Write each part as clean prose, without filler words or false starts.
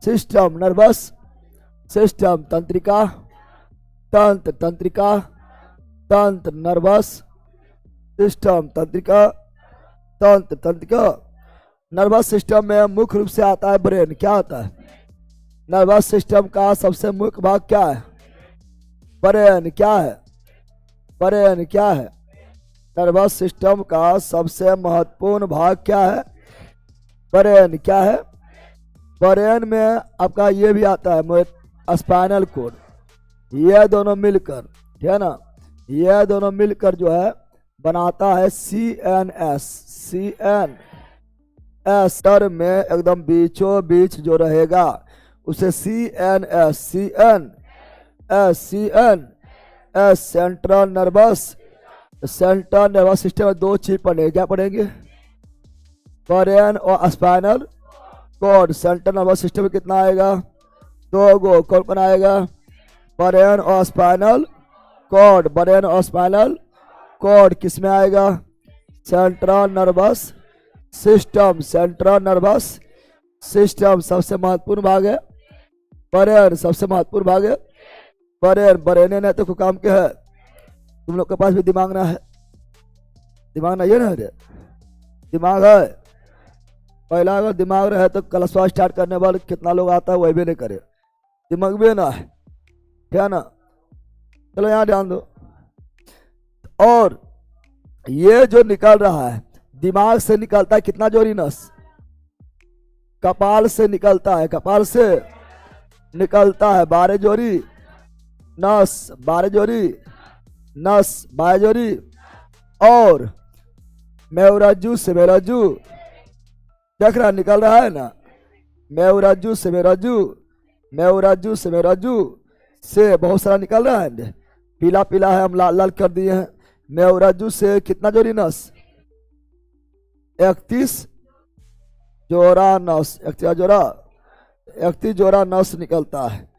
System nervous system, तंत्रिका तंत्र, तंत्रिका तंत्र, नर्वस सिस्टम, तंत्रिका तंत्र, तंत्रिका। नर्वस सिस्टम में मुख्य रूप से आता है ब्रेन। क्या होता है नर्वस सिस्टम का सबसे मुख्य भाग? क्या है? ब्रेन। क्या है? ब्रेन क्या है? नर्वस सिस्टम का सबसे महत्वपूर्ण भाग क्या है? ब्रेन। क्या है? ब्रेन में आपका ये भी आता है स्पाइनल कोड। ये दोनों मिलकर, ठीक है ना, ये दोनों मिलकर जो है बनाता है CNS। CNS टर में एकदम बीचों बीच जो रहेगा उसे CNS सेंट्रल नर्वस सिस्टम में दो चीज पढ़ेंगे। क्या पढ़ेंगे? ब्रेन और spinal cord. Central nervous system में कितना आएगा? 2 गो। कौन कौन आएगा? ब्रेन और स्पाइनल कोड। ब्रेन और स्पाइनल कोड किस में आएगा? Central nervous system. Central nervous system सबसे महत्वपूर्ण भाग है। ब्रेन सबसे महत्वपूर्ण भाग है। ब्रेन ने तो कोई काम क्या है? तुम लोग के पास भी दिमाग ना है? दिमाग नहीं है ना? दिमाग है। पहला अगर दिमाग रहे तो क्लास स्टार्ट करने वाले कितना लोग आता है वही भी नहीं करे। दिमाग भी ना है, क्या ना? चलो यहाँ ध्यान दो। और ये जो निकल रहा है दिमाग से निकलता है कितना जोड़ी नस? कपाल से निकलता है। कपाल से निकलता है 12 जोड़ी नस। 12 जोड़ी नस, 12 जोड़ी। और मेरुरज्जु से मेरुरज्जु देख रहा निकल रहा है ना? मेरुरज्जु से मेरुरज्जु, मेरुरज्जु से मेरुरज्जु से बहुत सारा निकल रहा है। पीला पीला है, हम लाल लाल कर दिए हैं। मेरुरज्जु से कितना जोड़ी नस? 31 जोड़ा नस। 31 जोड़ा नस निकलता है।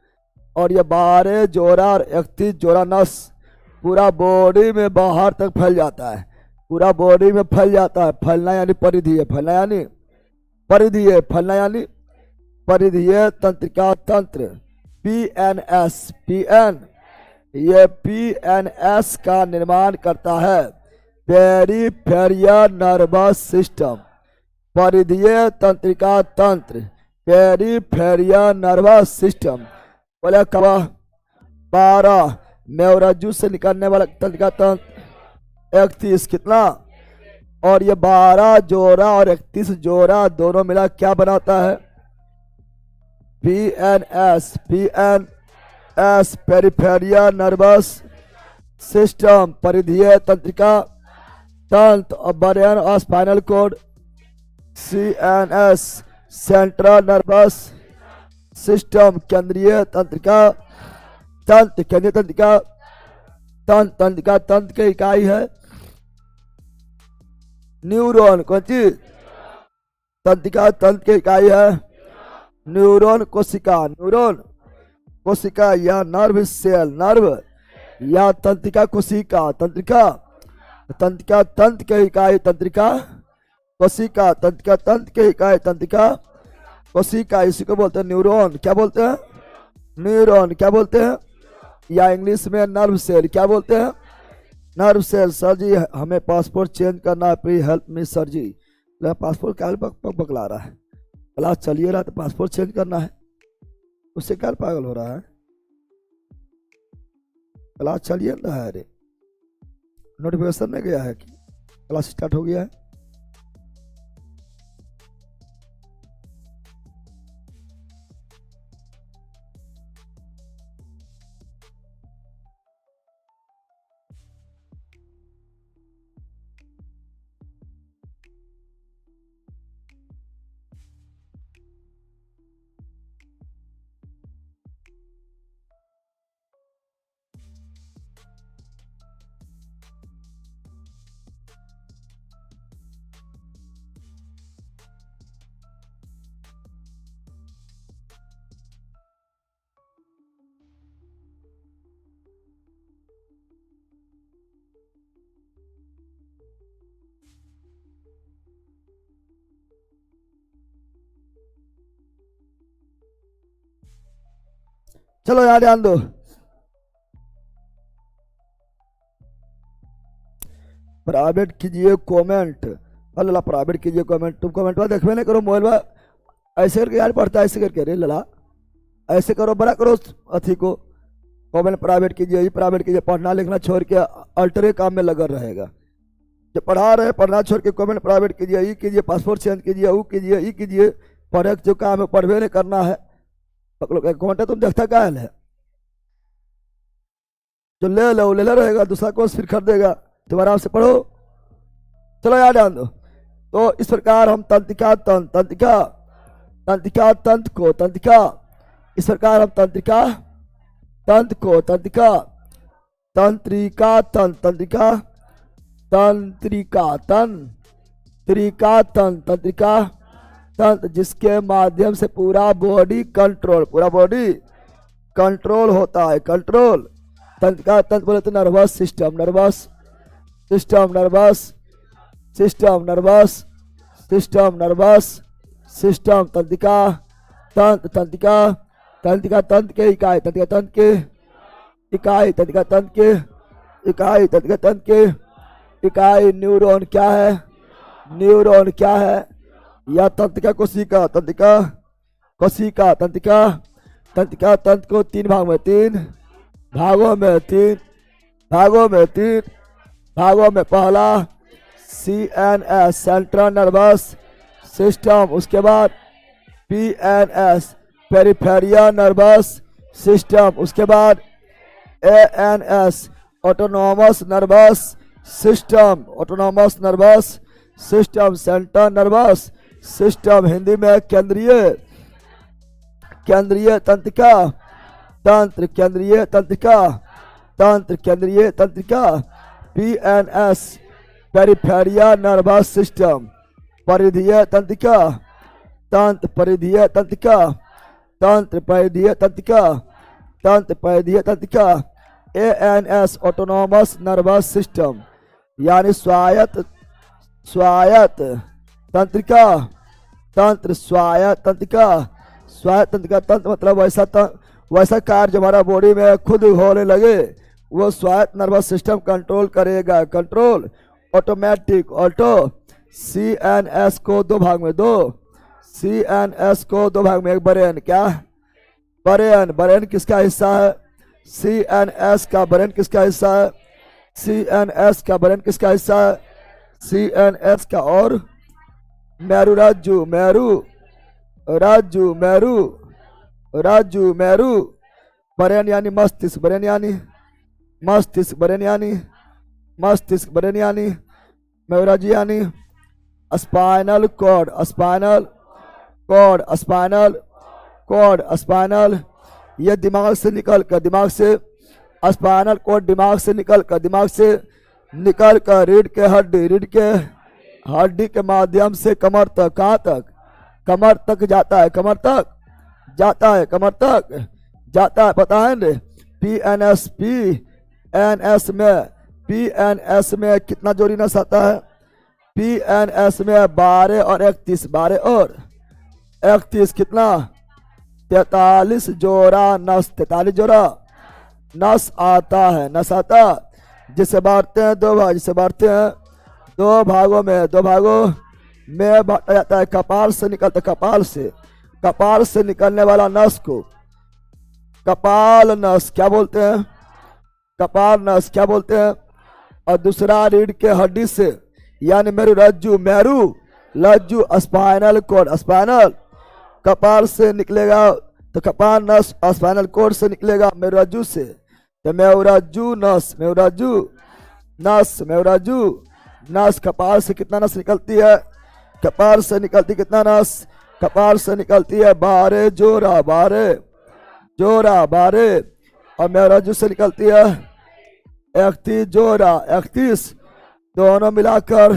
और ये 12 जोड़ा और 31 जोड़ा नस पूरा बॉडी में बाहर तक फैल जाता है। पूरा बॉडी में फैल जाता है। फैलना यानी परिधीय, फैलना यानी परिधीय, फैलना यानी परिधीय तंत्रिका तंत्र। PN ये PNS का निर्माण करता है पेरिफेरियल नर्वस सिस्टम। परिधीय तंत्रिका तंत्र, पेरिफेरियल नर्वस सिस्टम। बोले कब? 12 मेरुरज्जु से निकलने वाला तंत्रिका तंत्र 31 कितना? और ये 12 जोड़ा और 31 जोड़ा दोनों मिला क्या बनाता है? PNS पेरिफेरियल नर्वस सिस्टम, परिधीय तंत्रिका तंत्र। और ब्रेन और spinal cord CNS central nervous system, केंद्रीय तंत्रिका तंत्र। केंद्रीय तंत्रिका तंत्रिका तंत्र की इकाई है न्यूरॉन। कौन चीज? तंत्रिका तंत्र की इकाई है न्यूरॉन कोशिका। न्यूरॉन कोशिका या नर्व सेल, नर्व या तंत्रिका कोशिका। तंत्रिका तंत्रिका तंत्र की इकाई तंत्रिका कोशिका। तंत्रिका तंत्र की इकाई तंत्रिका कोशिका। इसी को बोलते हैं न्यूरॉन। क्या बोलते हैं? न्यूरॉन। क्या बोलते हैं? या इंग्लिश में नर्व सेल। क्या बोलते हैं? Nerve cell. सर जी हमें पासपोर्ट चेंज करना है, please help me sir ji. Passport क्या बकला रहा है? क्लास चलिए रहा तो पासपोर्ट चेंज करना है, उससे क्या पागल हो रहा है? क्लास चलिए रहा है। अरे नोटिफिकेशन में गया है कि क्लास स्टार्ट हो गया है। चलो यहाँ ध्यान दो। प्राइवेट कीजिए कमेंट, अल्लाह प्राइवेट कीजिए कमेंट। तुम कमेंट में देखबे नहीं करो, मोबाइल में ऐसे करके यार पढ़ता है, ऐसे करके रे लला, ऐसे करो, बड़ा करो अथी को। कमेंट प्राइवेट कीजिए, ये प्राइवेट कीजिए, पढ़ना लिखना छोड़ के अल्टरे काम में लगा रहेगा। जब पढ़ा रहे पढ़ना छोड़ के कमेंट प्राइवेट कीजिए, ये कीजिए, पासपोर्ट चेंज कीजिए, वो कीजिए, ये कीजिए, पढ़े जो काम है पढ़वे नहीं करना है। कमेंट तुम देखता क्या है, जो ले लो ले रहेगा, दूसरा कोर्स फिर खरीदेगा, तुम आराम से पढ़ो। चलो यार ध्यान दो। तो इस प्रकार हम तंत्रिका तंत्रिका तंत्रिका तंत्र को तंत्रिका, इस प्रकार हम तंत्रिका तंत्र को तंत्रिका तंत्रिका तंत्रिका तंत्रिका तंत्रिका तंत्रिका तंत्र, जिसके माध्यम से पूरा बॉडी कंट्रोल होता है। कंट्रोल तंत्रिका तंत्र बोले तो nervous system, nervous system, nervous system, nervous system, nervous system, तंत्रिका तंत्र, तंत्रिका तंत्रिका तंत्र के इकाई, तंत्रिका तंत्र के इकाई, तंत्रिका तंत्र के इकाई, तंत्रिका तंत्र के इकाई। न्यूरॉन क्या है, न्यूरॉन क्या है, या तंत्रिका कोशिका, तंत्रिका कोशिका, तंत्रिका तंत्रिका तंत्र को तीन भागों में, तीन भागों में पहला CNS सेंट्रल नर्वस सिस्टम, उसके बाद PNS पेरिफेरियल नर्वस सिस्टम, उसके बाद ANS autonomous nervous system, autonomous nervous system, central nervous system, Hindi में केंद्रीय तंत्रिका तंत्र, केंद्रीय तंत्रिका तंत्र, केंद्रीय तंत्रिका। PNS पेरिफेरियल नर्वस सिस्टम, परिधीय तंत्रिका तंत्र, परिधीय तंत्रिका तंत्र, परिधीय तंत्रिका तंत्र, परिधीय तंत्रिका। ANS ऑटोनोमस नर्वस सिस्टम, यानी स्वायत्त तंत्रिका तंत्र, स्वायत्त तंत्रिका तंत्र मतलब वैसा कार्य जो हमारा बॉडी में खुद होने लगे, वो स्वायत्त नर्वस सिस्टम कंट्रोल करेगा। Control automatic, auto. CNS को दो भाग में, CNS को दो भाग में, एक ब्रेन, क्या ब्रेन किसका हिस्सा है, CNS का ब्रेन किसका हिस्सा है, CNS का ब्रेन किसका हिस्सा है, CNS का। और मेरू ब्रेन यानी मस्तिष्क, ब्रेन यानी मस्तिष्क, ब्रेन यानी मस्तिष्क, ब्रेन यानी मेरुराज्य यानी स्पाइनल कॉर्ड, स्पाइनल ये दिमाग से निकल कर स्पाइनल कॉर्ड दिमाग से निकल कर रीढ़ के हड्डी के माध्यम से कमर तक, कहाँ तक, कमर तक जाता है, कमर तक जाता है, पता है ना। PNS में कितना जोड़ी नस आता है, PNS में 12 और 31, 12 और 31 कितना, 43 जोड़ा नस, 43 जोड़ा नस आता है, नस आता, जिसे बांटते हैं दो भाग, जिसे बांटते हैं दो भागों में बांटा जाता है। कपाल से निकलता, कपाल से निकलने वाला नस को कपाल नस क्या बोलते हैं, कपाल नस क्या बोलते हैं। और दूसरा रीढ़ के हड्डी से यानी मेरुरज्जु स्पाइनल कॉर्ड, स्पाइनल कपाल से निकलेगा तो कपाल नस, स्पाइनल कॉर्ड से निकलेगा मेरुरज्जु से, तो मेरुरज्जु नस। कपाल से कितना नस निकलती है, कपाल से निकलती कितना नस, कपाल से निकलती है 12 जोड़ा, और मेरुरज्जु से निकलती है 31 जोड़ा, 31 दोनों मिलाकर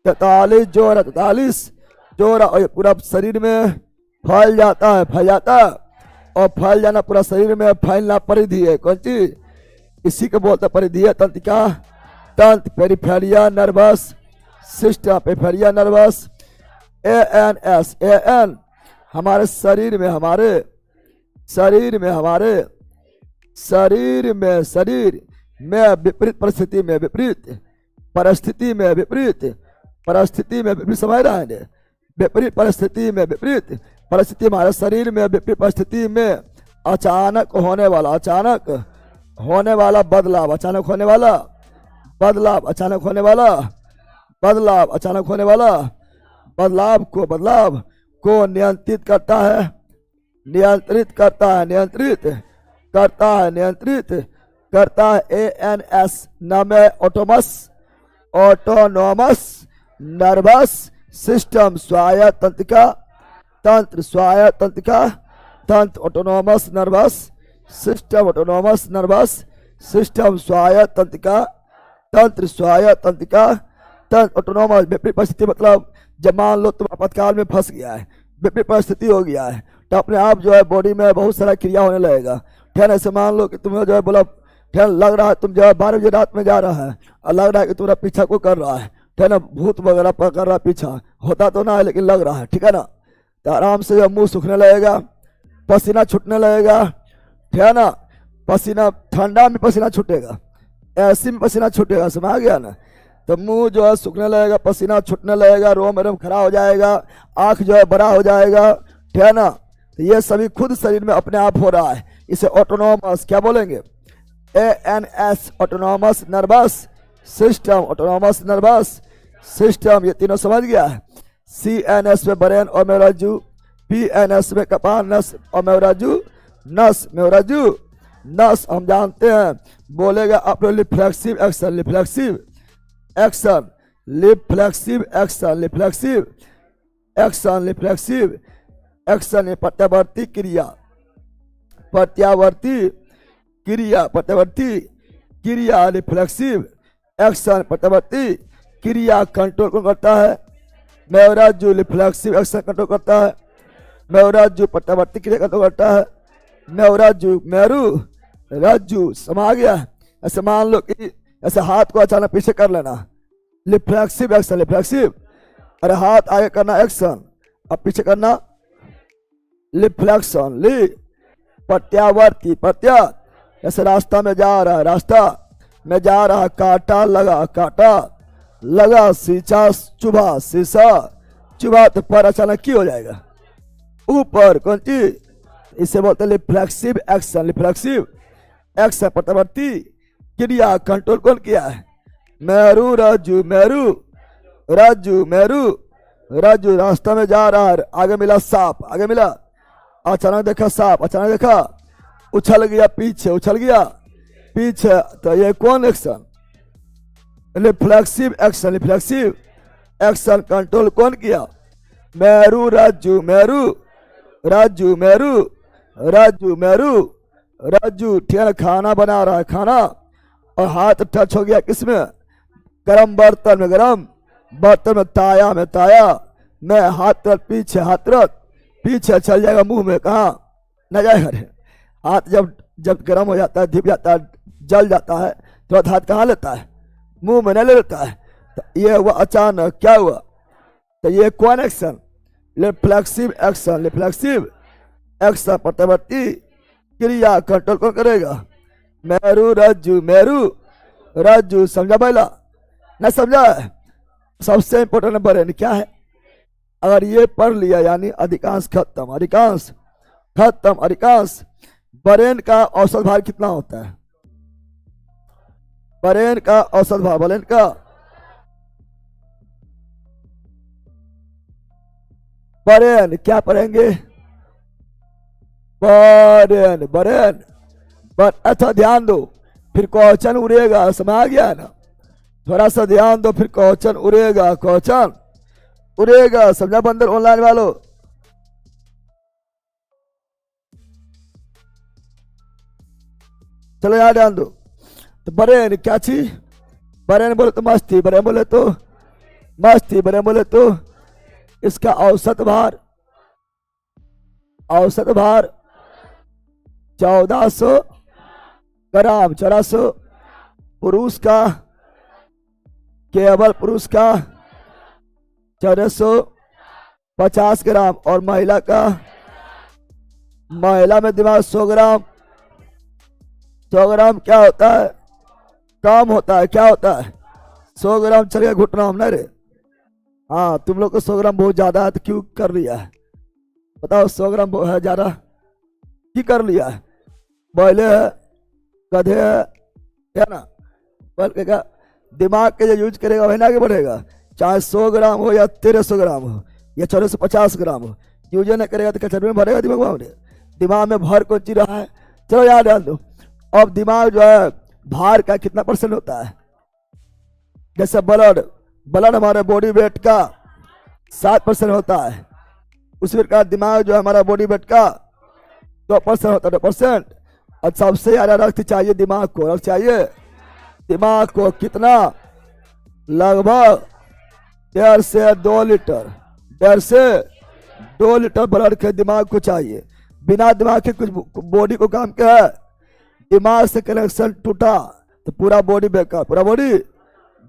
43 जोड़ा, और ये पूरा शरीर में फैल जाता है, और फैल जाना पूरा शरीर में फैलना परिधि है। कौन चीज, इसी को बोलते परिधीय तंत्रिका तंत्र, peripheral nervous system, peripheral nervous. AN हमारे शरीर में, हमारे शरीर में हमारे शरीर में विपरीत परिस्थिति में विपरीत परिस्थिति में विपरीत परिस्थिति में विपरीत समझ रहा है, विपरीत परिस्थिति में विपरीत परिस्थिति हमारे शरीर में विपरीत परिस्थिति में अचानक होने वाला बदलाव, अचानक होने वाला बदलाव, अचानक होने वाला बदलाव, अचानक होने वाला बदलाव को नियंत्रित करता है, नियंत्रित करता है, नियंत्रित करता है, नियंत्रित करता है। ANS नाम है ऑटोनोमस नर्वस सिस्टम, स्वायत्त तंत्रिका तंत्र, स्वायत्त तंत्रिका तंत्र, autonomous nervous system, autonomous nervous system, स्वायत्त तंत्रिका तंत्र, स्वायत्त तंत्रिका तंत्र, ऑटोनोमस। विपरीत परिस्थिति मतलब जब मान लो तुम आपातकाल में फंस गया है, विपरीत परिस्थिति हो गया है, तो अपने आप जो है बॉडी में बहुत सारा क्रिया होने लगेगा। ठहर ऐसे मान लो कि तुम्हें जो है बोला ठहर लग रहा है तुम जो है 12 बजे रात में जा रहा है और लग रहा है कि तुम्हारा पीछा को कर रहा है, ठहर ना भूत वगैरह कर रहा है, पीछा होता तो ना है लेकिन लग रहा है, ठीक है ना। तो आराम से जो मुंह सूखने लगेगा, पसीना छूटने लगेगा, ठहर ना, पसीना ठंडा में पसीना छूटेगा, ऐसी में पसीना छूटेगा, समझ आ गया ना। तो मुंह जो है सूखने लगेगा, पसीना छूटने लगेगा, रोम रोम खड़ा हो जाएगा, आंख जो है बड़ा हो जाएगा, ठीक है ना। तो ये सभी खुद शरीर में अपने आप हो रहा है, इसे ऑटोनोमस क्या बोलेंगे, ANS autonomous nervous system, autonomous nervous system. ये तीनों समझ गया है। CNS में ब्रेन और मेरुरज्जु, PNS में कपाल नस और मेरुरज्जु नस, मेरुरज्जु नस हम जानते हैं। बोलेगा आप लोग reflexive action, reflexive action, reflexive action, reflexive action, reflexive action, ये प्रत्यावर्ती क्रिया, प्रत्यावर्ती क्रिया, प्रत्यावर्ती क्रिया, रिफ्लेक्सिव एक्शन, प्रत्यावर्ती क्रिया कंट्रोल कौन करता है, मेरुरज्जु। रिफ्लेक्सिव एक्शन कंट्रोल करता है मेरुरज्जु, प्रत्यावर्ती क्रिया कंट्रोल करता है मेरुरज्जु, मेरुरज्जु। समा गया। ऐसे मान लो कि ऐसे हाथ को अचानक पीछे कर लेना, रिफ्लेक्सिव एक्शन, रिफ्लेक्सिव, अरे हाथ आगे करना एक्शन, अब पीछे करना रिफ्लेक्शन, प्रत्यावर्ती प्रत्या। ऐसे रास्ता में जा रहा है, रास्ता में जा रहा, काटा लगा, काटा लगा, शीशा चुभा, शीशा चुभा तो पर अचानक की हो जाएगा ऊपर, कौन चीज, इसे बोलते हैं रिफ्लेक्सिव एक्शन, रिफ्लेक्सिव एक्शन, प्रत्यावर्ती क्रिया कंट्रोल कौन किया है, मेरुरज्जु, मेरुरज्जु, मेरुरज्जु। रास्ता में जा रहा है, आगे मिला सांप, आगे मिला, अचानक देखा सांप, अचानक देखा उछल गया पीछे, उछल गया पीछे, तो ये कौन action, reflexive action, reflexive action control कौन किया, मेरुरज्जु, मेरुरज्जु, मेरुरज्जु, मेरुरज्जु। ठीक है, खाना बना रहा है, खाना, और हाथ टच हो गया किसमें, गरम बर्तन में, गरम बर्तन में, ताया में, ताया में, हाथ तरफ पीछे, हाथ तरफ पीछे चल जाएगा मुंह में, कहाँ न जाएगा रे। हाथ जब गर्म हो जाता है, धिप जाता है, जल जाता है, तो हाथ कहाँ लेता है, मुंह में नहीं ले लेता है। तो ये हुआ अचानक, क्या हुआ, तो ये कौन action, reflexive action, reflexive action, प्रत्यावर्ती क्रिया कंट्रोल कौन करेगा, मेरुरज्जु, मेरुरज्जु। समझा पहला, नहीं समझा। सबसे इंपोर्टेंट ब्रेन क्या है, अगर ये पढ़ लिया यानी अधिकांश खत्म, अधिकांश खत्म, अधिकांश। ब्रेन का औसत भार कितना होता है, ब्रेन का औसत भार, ब्रेन का ब्रेन क्या पढ़ेंगे, ब्रेन, ब्रेन। अच्छा ध्यान दो, फिर क्वेश्चन उड़ेगा, समझ आ गया ना, थोड़ा सा ध्यान दो, फिर क्वेश्चन उड़ेगा, क्वेश्चन उड़ेगा। समझा बंदर ऑनलाइन वालों, चलो यार ध्यान दो। तो ब्रेन क्या चीज, ब्रेन बोले तो मस्ती, ब्रेन बोले तो मस्ती, ब्रेन बोले तो इसका औसत भार, औसत भार 1400 ग्राम, 1400 पुरुष का, केवल पुरुष का 1450 ग्राम, और महिला का महिला में दिमाग 100 ग्राम, 100 ग्राम क्या होता है, कम होता है, क्या होता है 100 ग्राम चल गया घुटना हम रे। हाँ तुम लोग को 100 ग्राम बहुत ज्यादा है तो क्यों कर लिया है बताओ, 100 ग्राम है ज्यादा क्यों कर लिया है, बैले है गधे है ना, बल्कि क्या दिमाग के जो यूज करेगा वही ना आगे बढ़ेगा, चाहे 100 ग्राम हो या 1300 ग्राम हो या 1450 ग्राम हो, यूज नहीं करेगा तो कचरे में भरेगा दिमाग में, दिमाग में भर कौन चीज रहा है। चलो याद ध्यान दो, अब दिमाग जो है भार का कितना % होता है, जैसे ब्लड हमारे बॉडी वेट का 7% होता है, उसी प्रकार दिमाग जो है हमारा बॉडी वेट का 2% होता है, 2%। और सबसे ज्यादा रक्त चाहिए दिमाग को, रक्त चाहिए दिमाग को कितना, लगभग 1.5 से 2 लीटर, 1.5 से 2 लीटर ब्लड के दिमाग को चाहिए। बिना दिमाग के कुछ बॉडी को काम क्या है, दिमाग से कनेक्शन टूटा तो पूरा बॉडी बेकार, पूरा बॉडी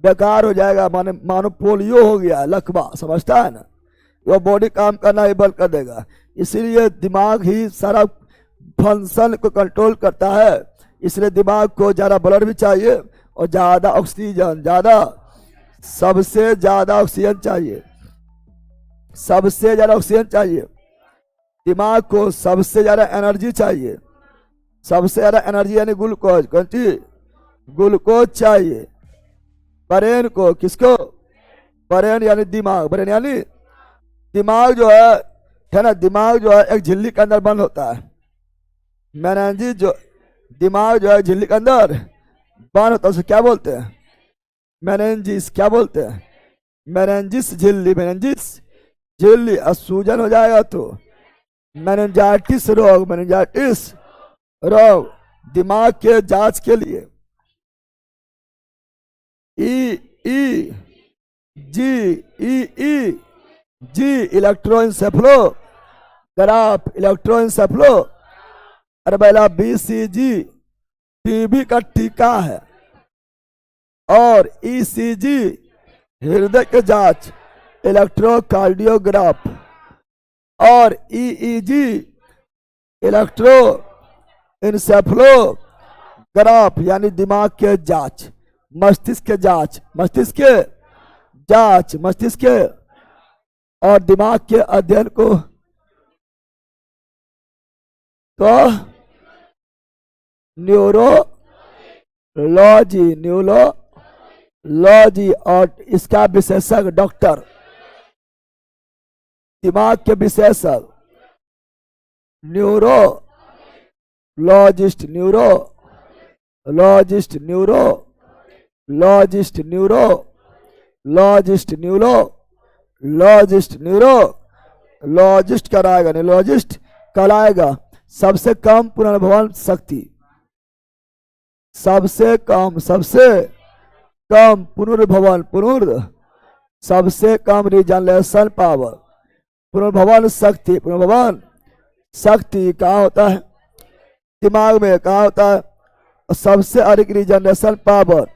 बेकार हो जाएगा, मानो पोलियो हो गया, लकवा, समझता है ना, वो बॉडी काम करना ही बंद कर देगा। इसीलिए दिमाग ही सारा फंक्शन को कंट्रोल करता है, इसलिए दिमाग को ज्यादा ब्लड भी चाहिए और ज्यादा ऑक्सीजन, ज्यादा सबसे ज्यादा ऑक्सीजन चाहिए, सबसे ज्यादा ऑक्सीजन चाहिए दिमाग को, सबसे ज्यादा एनर्जी चाहिए, सबसे ज्यादा एनर्जी यानी ग्लूकोज, कौन चीज ग्लूकोज चाहिए ब्रेन को, किसको, ब्रेन यानी दिमाग, ब्रेन यानी दिमाग जो है ना, दिमाग जो है एक झिल्ली के अंदर बंद होता है, मेनिंजिस जो दिमाग जो है झिल्ली के अंदर बंद होता है, उसे क्या बोलते हैं, मेनिंजिस, क्या बोलते हैं, मेनिंजिस झिल्ली, मेनिंजिस झिल्ली, सूजन हो जाएगा तो मेनिंजाइटिस रोग, मेनिंजाइटिस रोग। दिमाग के जांच के लिए ई जी इलेक्ट्रोएन्सेफेलोग्राफ, इलेक्ट्रोएन्सेफेलो, अरे पहला BCG टीबी का टीका है, और ECG हृदय के जांच, इलेक्ट्रोकार्डियोग्राफ, और EEG इलेक्ट्रो इंसेफेलोग्राफ यानी दिमाग के जांच, मस्तिष्क के जांच, मस्तिष्क के जांच, मस्तिष्क के और दिमाग के अध्ययन को तो न्यूरोलॉजी, न्यूरोलॉजी, और इसका विशेषज्ञ डॉक्टर, दिमाग के विशेषज्ञ neurologist, neurologist, neurologist, neurologist, neurologist, neurologist कराएगा, न्यूरोलॉजिस्ट कहलाएगा। सबसे कम पुनर्भवन शक्ति, सबसे कम पुनर्भवन, सबसे कम रिजनरेशन पावर, पुनर्भवन शक्ति, पुनर्भवन शक्ति कहाँ होता है, दिमाग में, कहाँ होता है, और सबसे अधिक रिजनरेशन पावर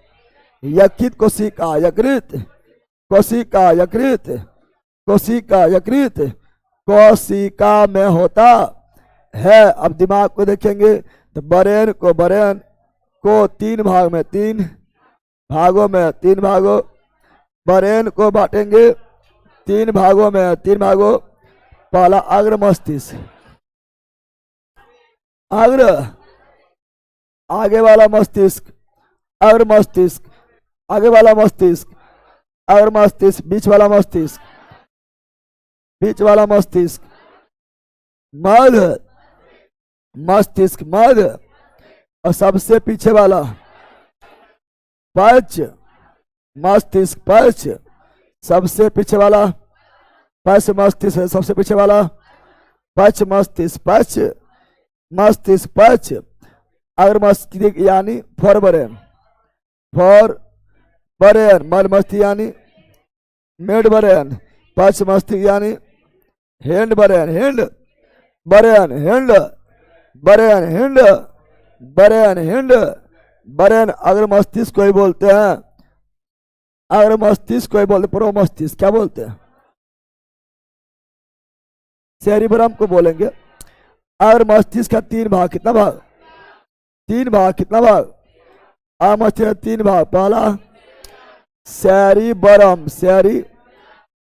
यकृत कोशिका, यकृत कोशिका, यकृत कोशिका, यकृत कोशिका में होता है। अब दिमाग को देखेंगे तो ब्रेन को 3 भाग में, 3 भागों में, 3 भागों, ब्रेन को बांटेंगे 3 भागों में, 3 भागों। पहला अग्र मस्तिष्क, अग्र आगे वाला मस्तिष्क, अग्र मस्तिष्क, आगे वाला मस्तिष्क, अग्र मस्तिष्क, बीच वाला मस्तिष्क, बीच वाला मस्तिष्क, मध्य मस्तिष्क, मध्य, और सबसे पीछे वाला पश्च मस्तिष्क, पश्च सबसे पीछे वाला, पश्च मस्तिष्क सबसे पीछे वाला, पश्च मस्तिष्क, पश्च मस्तिष्क, पश्च अग्र मस्तिष्क यानी फोरब्रेन, मध्य मस्तिष्क यानी मिड ब्रेन, पश्च मस्तिष्क यानी hind brain, hind brain, hind brain, hind brain, hind brain. अग्र मस्तिष्क को ही बोलते हैं, अग्र मस्तिष्क को ही बोलते, पूर्व मस्तिष्क क्या बोलते हैं, सेरिब्रम को बोलेंगे। अगर मस्तिष्क का 3 भाग, कितना भाग? 3 भाग, कितना भाग? मस्तिष्क का 3 भाग। पहला सेरिबरम, सेरी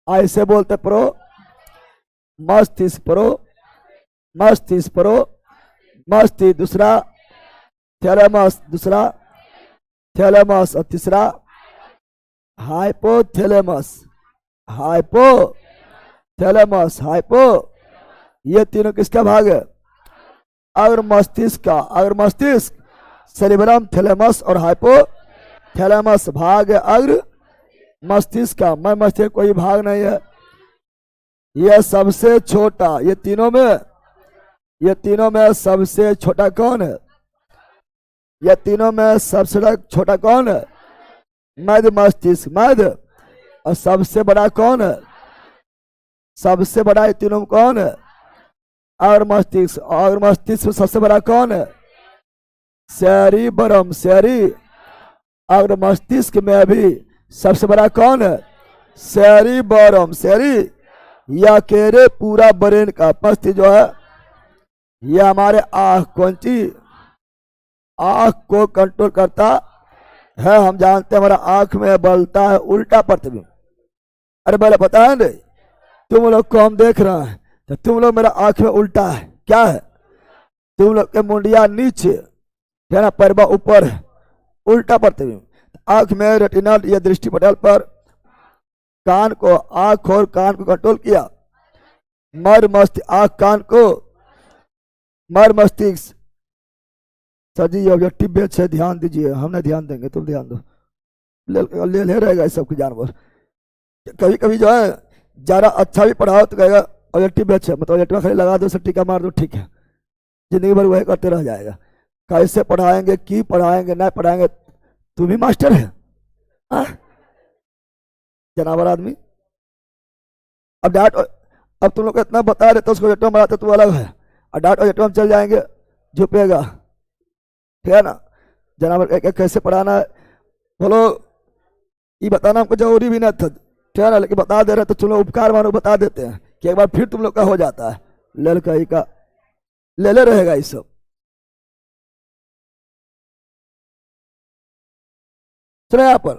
ऐसे बोलते प्रो, मस्तिष्क प्रो, मस्तिष्क प्रो, मस्तिष्क दूसरा, थैलेमस दूसरा, थैलेमस और तीसरा हाइपोथैलेमस, हाइपोथैलेमस, हाइपो, ये तीनों किसका भाग है? अगर मस्तिष्क का, अगर मस्तिष्क सेरिबरम, थैलेमस और हाइपोथैलेमस भाग है अगर मस्तिष्क का। मैं मस्तिष्क कोई भाग नहीं है, यह सबसे छोटा, ये तीनों में सबसे छोटा कौन है? ये तीनों में सबसे छोटा कौन है? मध्य मस्तिष्क, मध्य। और सबसे बड़ा कौन है? सबसे बड़ा ये तीनों में कौन है? और मस्तिष्क, और मस्तिष्क में सबसे बड़ा कौन है? सेरिबरम, सेरी। और मस्तिष्क में भी सबसे बड़ा कौन है? सेरिबरम, सेरी। या अकेले पूरा ब्रेन का मस्तिष्क जो है, यह हमारे आंख, कौन सी आंख को कंट्रोल करता है। हम जानते हैं हमारा आंख में बलता है उल्टा प्रतिबिंब। अरे बोले पता है नहीं, तुम लोग को हम देख रहे हैं तो तुम लोग मेरा आंख में उल्टा है, क्या है? तुम लोग के मुंडिया नीचे है ना, पैरवा ऊपर है, उल्टा प्रतिबिंब। आंख में रेटिनल, ये दृष्टि पटल पर कान को, आंख और कान को कंट्रोल किया। मर मस्तिष्क, आंख कान को, मर मस्तिष्क। सर जी ये ऑब्जेक्टिव बेच है, ध्यान दीजिए, हम नहीं ध्यान देंगे, तुम ध्यान दो। ले रहेगा इस सबकी जानवर। कभी कभी जो है जरा अच्छा भी पढ़ाओ तो कहेगा ऑब्जेक्टिव बेच है, मतलब ऑब्जेक्टिव खाली लगा दो, सब टीका मार दो, ठीक है, जिंदगी भर वही करते रह जाएगा। कैसे पढ़ाएंगे, की पढ़ाएंगे, नहीं पढ़ाएंगे, तुम ही मास्टर है जनावर आदमी। अब डाट, अब तुम लोग को इतना बता देते उसको ऑब्जेक्टिव बनाते तो अलग है, और डाट ऑब्जेक्टिव हम चल जाएंगे, झुपेगा, ठीक है ना। जनावर एक एक कैसे पढ़ाना है बोलो, ये बताना हमको जरूरी भी नहीं था, ठीक है ना, लेकिन बता दे रहे तो तुम लोग उपकार मानो, बता देते हैं कि एक बार फिर तुम लोग का हो जाता है। लड़का ही का ले रहेगा ये सब। सुनो यहाँ पर,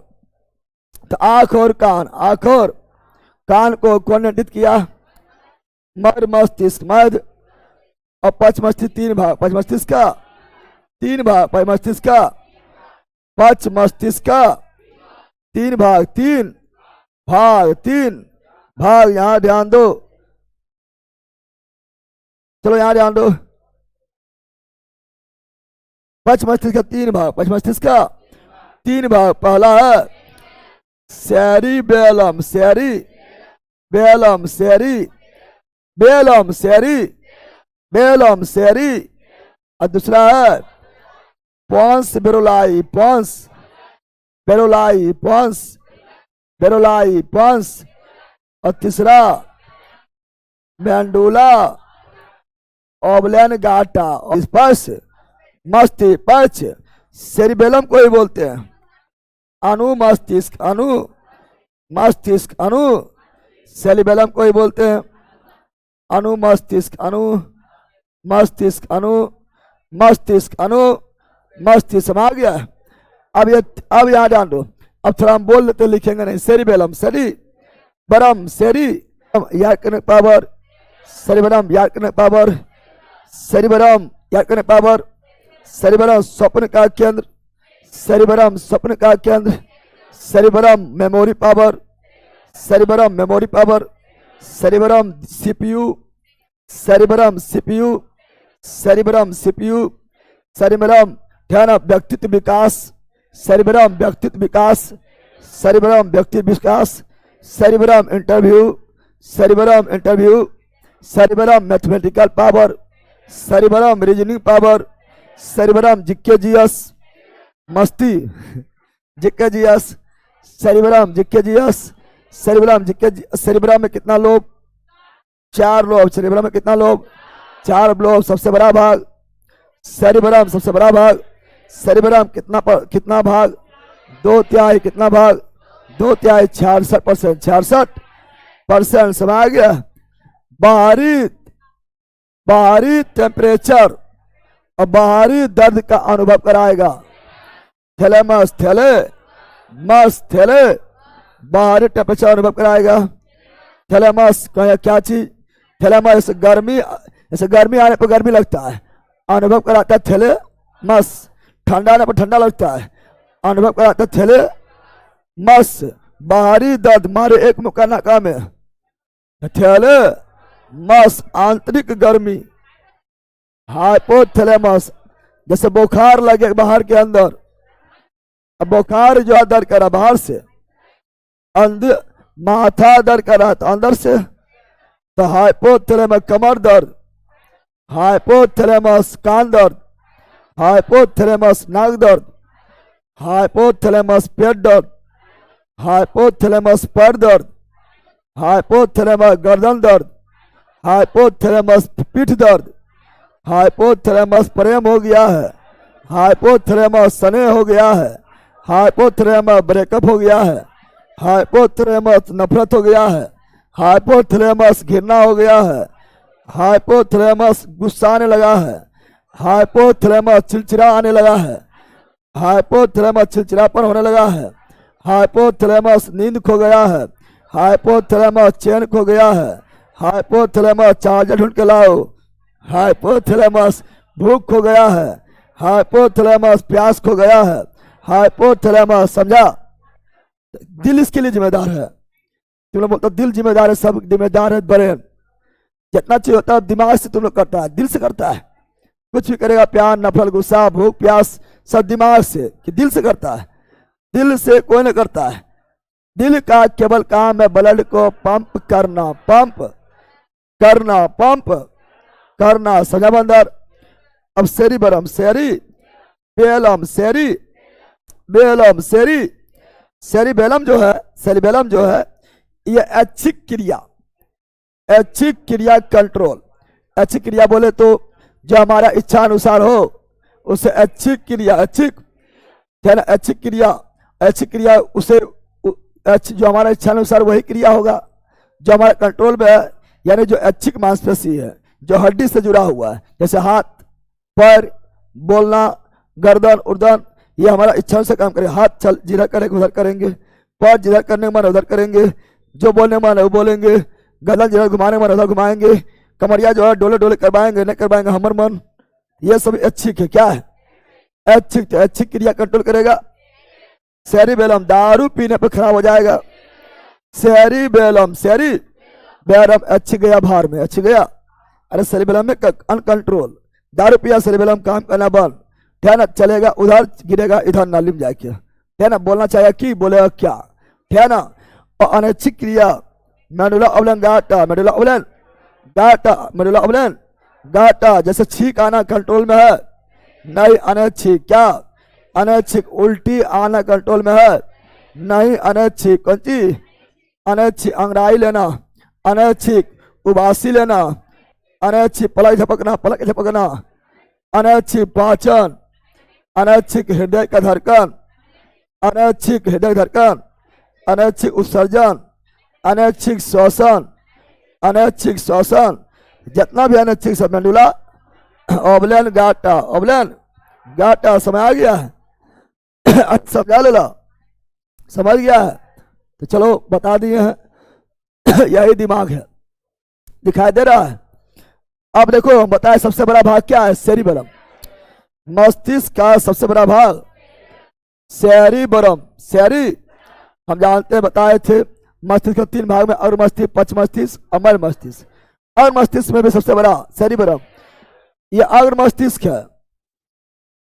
तो आंख और कान, आंख और कान को कौन नियंत्रित किया? मर मस्तिष्क, मध्य और पच मस्तिष्क, 3 भाग। पच मस्तिष्क का 3 भाग, पच मस्तिष्क का, पच मस्तिष्क का 3 भाग, 3 भाग, 3 भाग। यहां ध्यान दो, चलो यहां ध्यान दो। पच मस्तिष्क का 3 भाग, पच मस्तिष्क का 3 भाग। पहला है सेरिबेलम, सेरी बेलम, सेरी बेलम, सेरी बेलम, सेरी। और दूसरा है पॉन्स बेरोलाई, पॉन्स बेरोलाई, पॉन्स बेरोलाई, पॉन्स। और तीसरा मैंडुला ओब्लेंगाटा, स्पर्श मस्तिष्क, पच। सेरिबेलम को ही बोलते हैं अनु मस्तिष्क, अनु मस्तिष्क, अनु। सेरिबेलम को ही बोलते हैं अनु मस्तिष्क, अनु मस्तिष्क, अनु मस्तिष्क, अनु मस्तिष्क। समा गया। अब यहाँ ध्यान दो, अब थोड़ा हम बोल लेते, लिखेंगे नहीं। सेरिबेलम, सेरी बरम, सेरी याद करने पावर, सेरिबेलम याद करने पावर, सेरिबेलम याद करने पावर, सेरिबेलम स्वप्न का केंद्र, सेरिबेलम स्वप्न का केंद्र, cerebellum memory power, cerebellum memory power, cerebellum CPU, cerebellum CPU, cerebellum CPU, cerebellum ध्यान व्यक्तित्व विकास, सेरिबेलम व्यक्तित्व विकास, सेरिबेलम व्यक्तित्व विकास, cerebellum interview, cerebellum interview, cerebellum mathematical power, cerebellum reasoning power, cerebellum जिक्केजियस मस्ती, जिक्केजियस, सेरिबेलम जिक्केजियस, सेरिबेलम सेरिबेलम में कितना लोब? 4 लोब। सेरिबेलम में कितना लोब? 4 लोब। सबसे बड़ा भाग सेरिबेलम, सबसे बड़ा भाग सेरिबेलम। कितना भाग? 2/3। कितना भाग? 2/3, 66%, 66%। समझ गया? बाहरी बाहरी टेम्परेचर और बाहरी दर्द का अनुभव कराएगा। थैलेमस थैलेमस थैले बाहरी टेम्परेचर अनुभव कराएगा। थैलेमस क्या चीज? थैलेमस गर्मी आने पर गर्मी लगता है, अनुभव कराता है थैलेमस। ठंडा आने पर ठंडा लगता है, अनुभव कराता है थैलेमस। बाहरी दर्द मारे एक मुक्का नाका में, थैलेमस आंतरिक गर्मी। हाइपोथैलेमस जैसे बुखार लगे बाहर के अंदर, अब बुखार जो है दर्द करा बाहर से, अंदर माथा दर्द कर रहा था अंदर से, तो हाइपोथैलेमस कमर दर्द, हाइपोथैलेमस कान दर्द, हाइपोथैलेमस नाक दर्द, हाइपोथैलेमस पेट दर्द, हाइपोथैलेमस पैर दर्द, हाइपोथैलेमस गर्दन दर्द, हाइपोथैलेमस पीठ दर्द, हाइपोथैलेमस प्रेम हो गया है, हाइपोथैलेमस स्नेह हो गया है, हाइपोथैलेमस ब्रेकअप हो गया है, हाइपोथैलेमस नफरत हो गया है, हाइपोथैलेमस घृणा हो गया है, हाइपोथैलेमस गुस्सा आने लगा है, हाइपोथैलेमस चिड़चिड़ा आने लगा है, हाइपोथैलेमस चिड़चिड़ापन होने लगा है, हाइपोथैलेमस नींद खो गया है, हाइपोथैलेमस चैन खो गया है, हाइपोथैलेमस चार्जर ढूंढ के लाओ, हाइपोथैलेमस भूख खो गया है, हाइपोथैलेमस प्यास खो गया है, हाइपोथैलेमस समझा। दिल इसके लिए जिम्मेदार है। तुम लोग बोलते दिल जिम्मेदार है, सब जिम्मेदार है ब्रेन। जितना चाहिए होता है दिमाग से तुम लोग करता है, दिल से करता है। कुछ भी करेगा, प्यार नफरत गुस्सा भूख प्यास सब दिमाग से कि दिल से करता है, दिल से कोई नहीं करता है। दिल का केवल काम है ब्लड को पंप करना, पंप करना, पंप करना। समझा बंदर। अब सेरिबरम सेरी बेलम सेरी बेलम सेरी सेरिबेलम जो है, सेरिबेलम जो है ये ऐच्छिक क्रिया, ऐच्छिक क्रिया कंट्रोल। ऐच्छिक क्रिया बोले तो जो हमारा इच्छा अनुसार हो उसे ऐच्छिक क्रिया, ऐच्छिक है ना, ऐच्छिक क्रिया, ऐच्छिक क्रिया उसे जो हमारा इच्छा अनुसार वही क्रिया होगा जो हमारे कंट्रोल में है। यानी जो ऐच्छिक मांसपेशी है जो हड्डी से जुड़ा हुआ है, जैसे हाथ पैर बोलना गर्दन उर्दन, ये हमारा इच्छा से काम करेगा। हाथ चल जिधर करेंगे उधर करेंगे, पैर जिधर करने का मन उधर करेंगे, जो बोलने का मन है वो बोलेंगे, गर्दन जिधर घुमाने का मन उधर घुमाएंगे, कमरिया जो है डोले डोले करवाएंगे नहीं करवाएंगे हमर मन। ये सब ऐच्छिक है। क्या है? ऐच्छिक। तो ऐच्छिक क्रिया कंट्रोल करेगा। सेरिबेलम दारू पीने पर खराब हो जाएगा। सेरिबेलम सेरिबेलम ऐच्छिक गया बाहर में, ऐच्छिक गया। अरे सेरिबेलम में अनकंट्रोल, दारू पिया सेरिबेलम काम करना बंद, ध्यान चलेगा उधर गिरेगा इधर नाली में जाके, ध्यान बोलना चाहिए कि बोलेगा क्या, ध्यान। और अनैच्छिक क्रिया मेडुला ऑब्लंगाटा, मेडुला ऑब्लन गाटा, मेडुला ऑब्लन गाटा, जैसे छींक आना कंट्रोल में है नहीं, अनैच्छिक। क्या? अनैच्छिक। उल्टी आना कंट्रोल में है नहीं, अनैच्छिक। कौन सी? अनैच्छिक। अंगड़ाई लेना अनैच्छिक, उबासी लेना अनैच्छिक, पलक झपकना पलक झपकना अनैच्छिक, पाचन अनैच्छिक, हृदय का धड़कन अनैच्छिक, हृदय धड़कन अनैच्छिक, उत्सर्जन अनैच्छिक, श्वसन अनैच्छिक, श्वसन जितना भी अनैच्छिक सब मेडुला ऑब्लन गाटा, ऑब्लन गाटा। समझ आ गया है? समझा लेला, समझ गया है तो चलो बता दिए हैं। यही दिमाग है, दिखाई दे रहा है। अब देखो हम बताए सबसे बड़ा भाग क्या है? सेरिबेलम। मस्तिष्क का सबसे बड़ा भाग सेरिबेलम। सेरी हम जानते हैं, बताए थे मस्तिष्क के 3 भाग में, अग्र मस्तिष्क, पश्च मस्तिष्क, अमर मस्तिष्क। अग्र मस्तिष्क में भी सबसे बड़ा सेरिबेलम, ये अग्र मस्तिष्क है।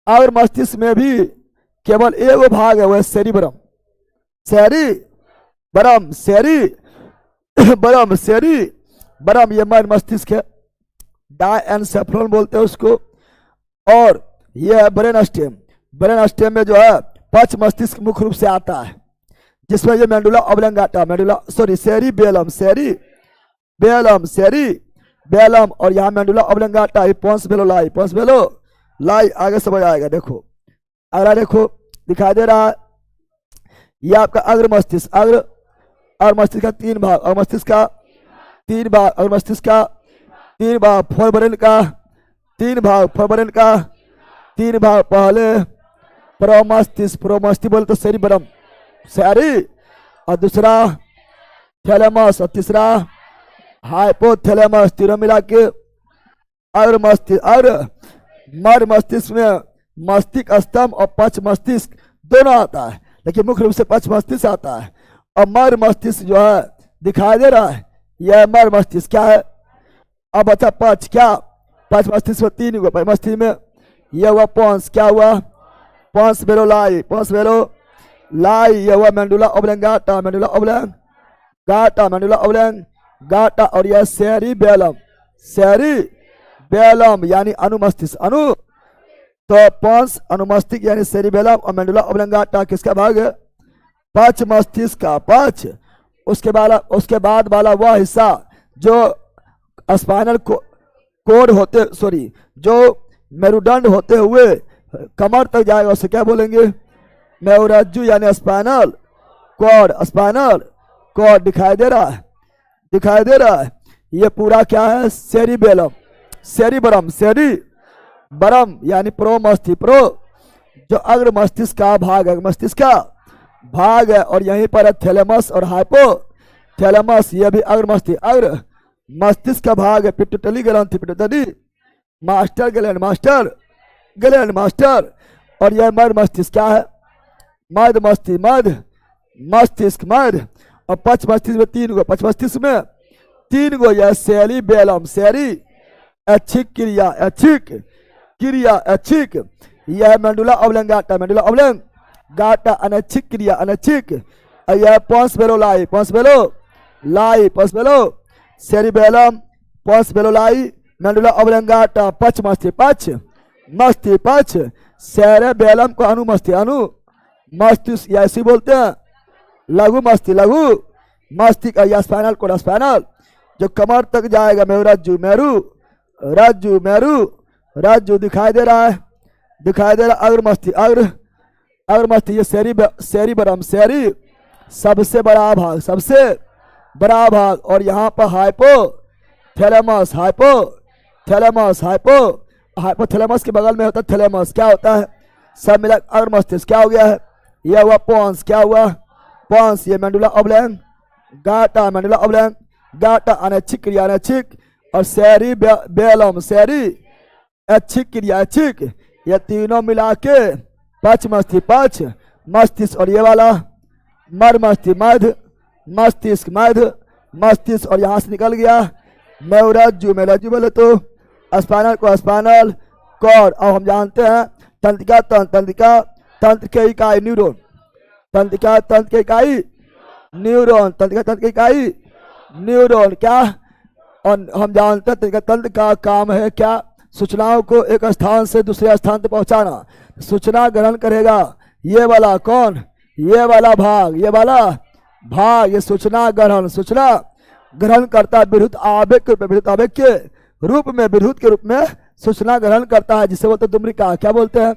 अग्र मस्तिष्क में भी केवल एक भाग है, वह सेरिबेलम। सेरिबेलम सेरिबेलम सेरिबेलम ये मर मस्तिष्क है, डायएन्सेफेलॉन बोलते हैं उसको। और यह है ब्रेन स्टेम। ब्रेन स्टेम में जो है पश्च मस्तिष्क मुख्य रूप से आता है, जिसमें ये medulla oblongata, medulla sorry cerebellum cerebellum cerebellum, और यहाँ मेडुला ऑब्लंगाटा, पोन्स वेलो लाई आगे समझ आएगा। देखो अगला देखो दिखाई दे रहा है, ये आपका अग्र मस्तिष्क। अग्र मस्तिष्क का 3 भाग, अग्र मस्तिष्क का 3 भाग, अग्र मस्तिष्क का 3 भाग फोरब्रेन का, 3 भाग फोरब्रेन का, 3 भाग पहले प्रोमस्तिष्क, प्रोमस्तिष्क बोले तो सेरिब्रम, सैरी, और दूसरा थैलेमस, और तीसरा हाइपोथैलेमस। तीनों मिला के अग्र मस्तिष्क, अग्र मध्य मस्तिष्क में मस्तिष्क स्तंभ और पक्ष मस्तिष्क दोनों आता है, लेकिन मुख्य रूप से पक्ष मस्तिष्क आता है। और मध्य मस्तिष्क जो है दिखाई दे रहा है, यह मध्य मस्तिष्क क्या है। अब बचा पक्ष, क्या पक्ष मस्तिष्क में 3 हुआ, पक्ष मस्तिष्क में यह हुआ पोन्स, क्या हुआ पोन्स वेलोलाई, पोन्स वेलोलाई, यह हुआ मेंडुला ओब्लंगाटा, मेंडुला ओब्लंगाटा, मेंडुला ओब्लंगाटा, और यह सेरिबेलम, सेरिबेलम यानी अनुमस्तिष्क, अनु तो पोन्स अनुमस्तिष्क यानी सेरिबेलम और मेंडुला ओब्लंगाटा किसका भाग है, पक्ष मस्तिष्क का, पक्ष। उसके बाद वाला वह हिस्सा जो स्पाइनल कोड होते, सॉरी, जो मेरुदंड होते हुए कमर तक जाएगा, उसे क्या बोलेंगे, मेरुरज्जु यानी स्पाइनल कॉर्ड, स्पाइनल कॉर्ड दिखाई दे रहा है, दिखाई दे रहा है। ये पूरा क्या है, सेरिबेलम, सेरिब्रम, सेरिब्रम यानी प्रोमस्तिष्क, प्रो जो अग्र मस्तिष्क का भाग है, मस्तिष्क का भाग है। और यहीं पर है थैलेमस और हाइपोथैलेमस, ये भी अग्र मस्तिष्क, अग्र मस्तिष्क का भाग है। पिट्यूटरी ग्रंथि, pituitary master gland, master gland, master. और यह मध्य मस्तिष्क क्या है, मध्य मस्तिष्क, मध्य मस्तिष्क, मध्य। और पक्ष मस्तिष्क में 3 गो, पक्ष मस्तिष्क में 3 गो, यह सेरिबेलम, सेरी ऐच्छिक क्रिया, ऐच्छिक क्रिया, ऐच्छिक। यह मेंडुला ओब्लंगाटा, मेंडुला ओब्लंगाटा अनैच्छिक क्रिया, अनैच्छिक। यह पोन्स वेलोलाई, पोन्स वेलोलाई, पोन्स वेलो सेरिबेलम, पोन्स वेलोलाई, मेंडुला ओब्लंगाटा पक्ष मस्तिष्क, पक्ष मस्तिष्क, पक्ष। सेरिबेलम को अनुमस्तिष्क, अनु मस्तिष्क ऐसी बोलते हैं, लघु मस्तिष्क, लघु मस्तिष्क। या स्पाइनल कोड, स्पाइनल जो कमर तक जाएगा, मेरुरज्जु, मेरुरज्जु, मेरुरज्जु दिखाई दे रहा है, दिखाई दे रहा है। अग्र मस्तिष्क, अग्र मस्तिष्क, ये सेरिब्रम, सेरी सबसे बड़ा भाग, सबसे बड़ा भाग। और यहाँ पर हाइपोथैलेमस, हाइपोथैलेमस, हाइपोथैलेमस के बगल में होता है थैलेमस, क्या होता है, सब मिला अग्र मस्तिष्क। क्या हो गया है, यह हुआ पोन्स, क्या हुआ पोन्स। ये मेंडुला ओब्लंगाटा, मेंडुला ओब्लंगाटा अनैच्छिक क्रिया, अनैच्छिक। और सेरिबेलम, सेरी ऐच्छिक क्रिया, ऐच्छिक। ये तीनों मिला के पक्ष मस्तिष्क, पक्ष मस्तिष्क। और ये वाला मध्य मस्तिष्क, मध्य मस्तिष्क, मध्य मस्तिष्क। और यहाँ से निकल गया मेरुरज्जु, मेरुरज्जु बोले तो स्पाइनल को, स्पाइनल कॉर्ड। अब हम जानते हैं तंत्रिका, तंत्रिका तंत्र के इकाई न्यूरॉन, तंत्रिका तंत्र के इकाई न्यूरॉन, तंत्रिका तंत्र की इकाई न्यूरॉन। क्या, और हम जानते हैं तंत्रिका तंत्र का काम है क्या, सूचनाओं को एक स्थान से दूसरे स्थान तक पहुंचाना। सूचना ग्रहण करेगा ये वाला कौन, ये वाला भाग, ये वाला भाग, ये सूचना ग्रहण, सूचना ग्रहण करता है विद्युत आवेग के रूप में, विद्युत आवेग के रूप में, विद्युत के रूप में सूचना ग्रहण करता है, जिसे बोलते हैं दुम्रिका, क्या बोलते हैं,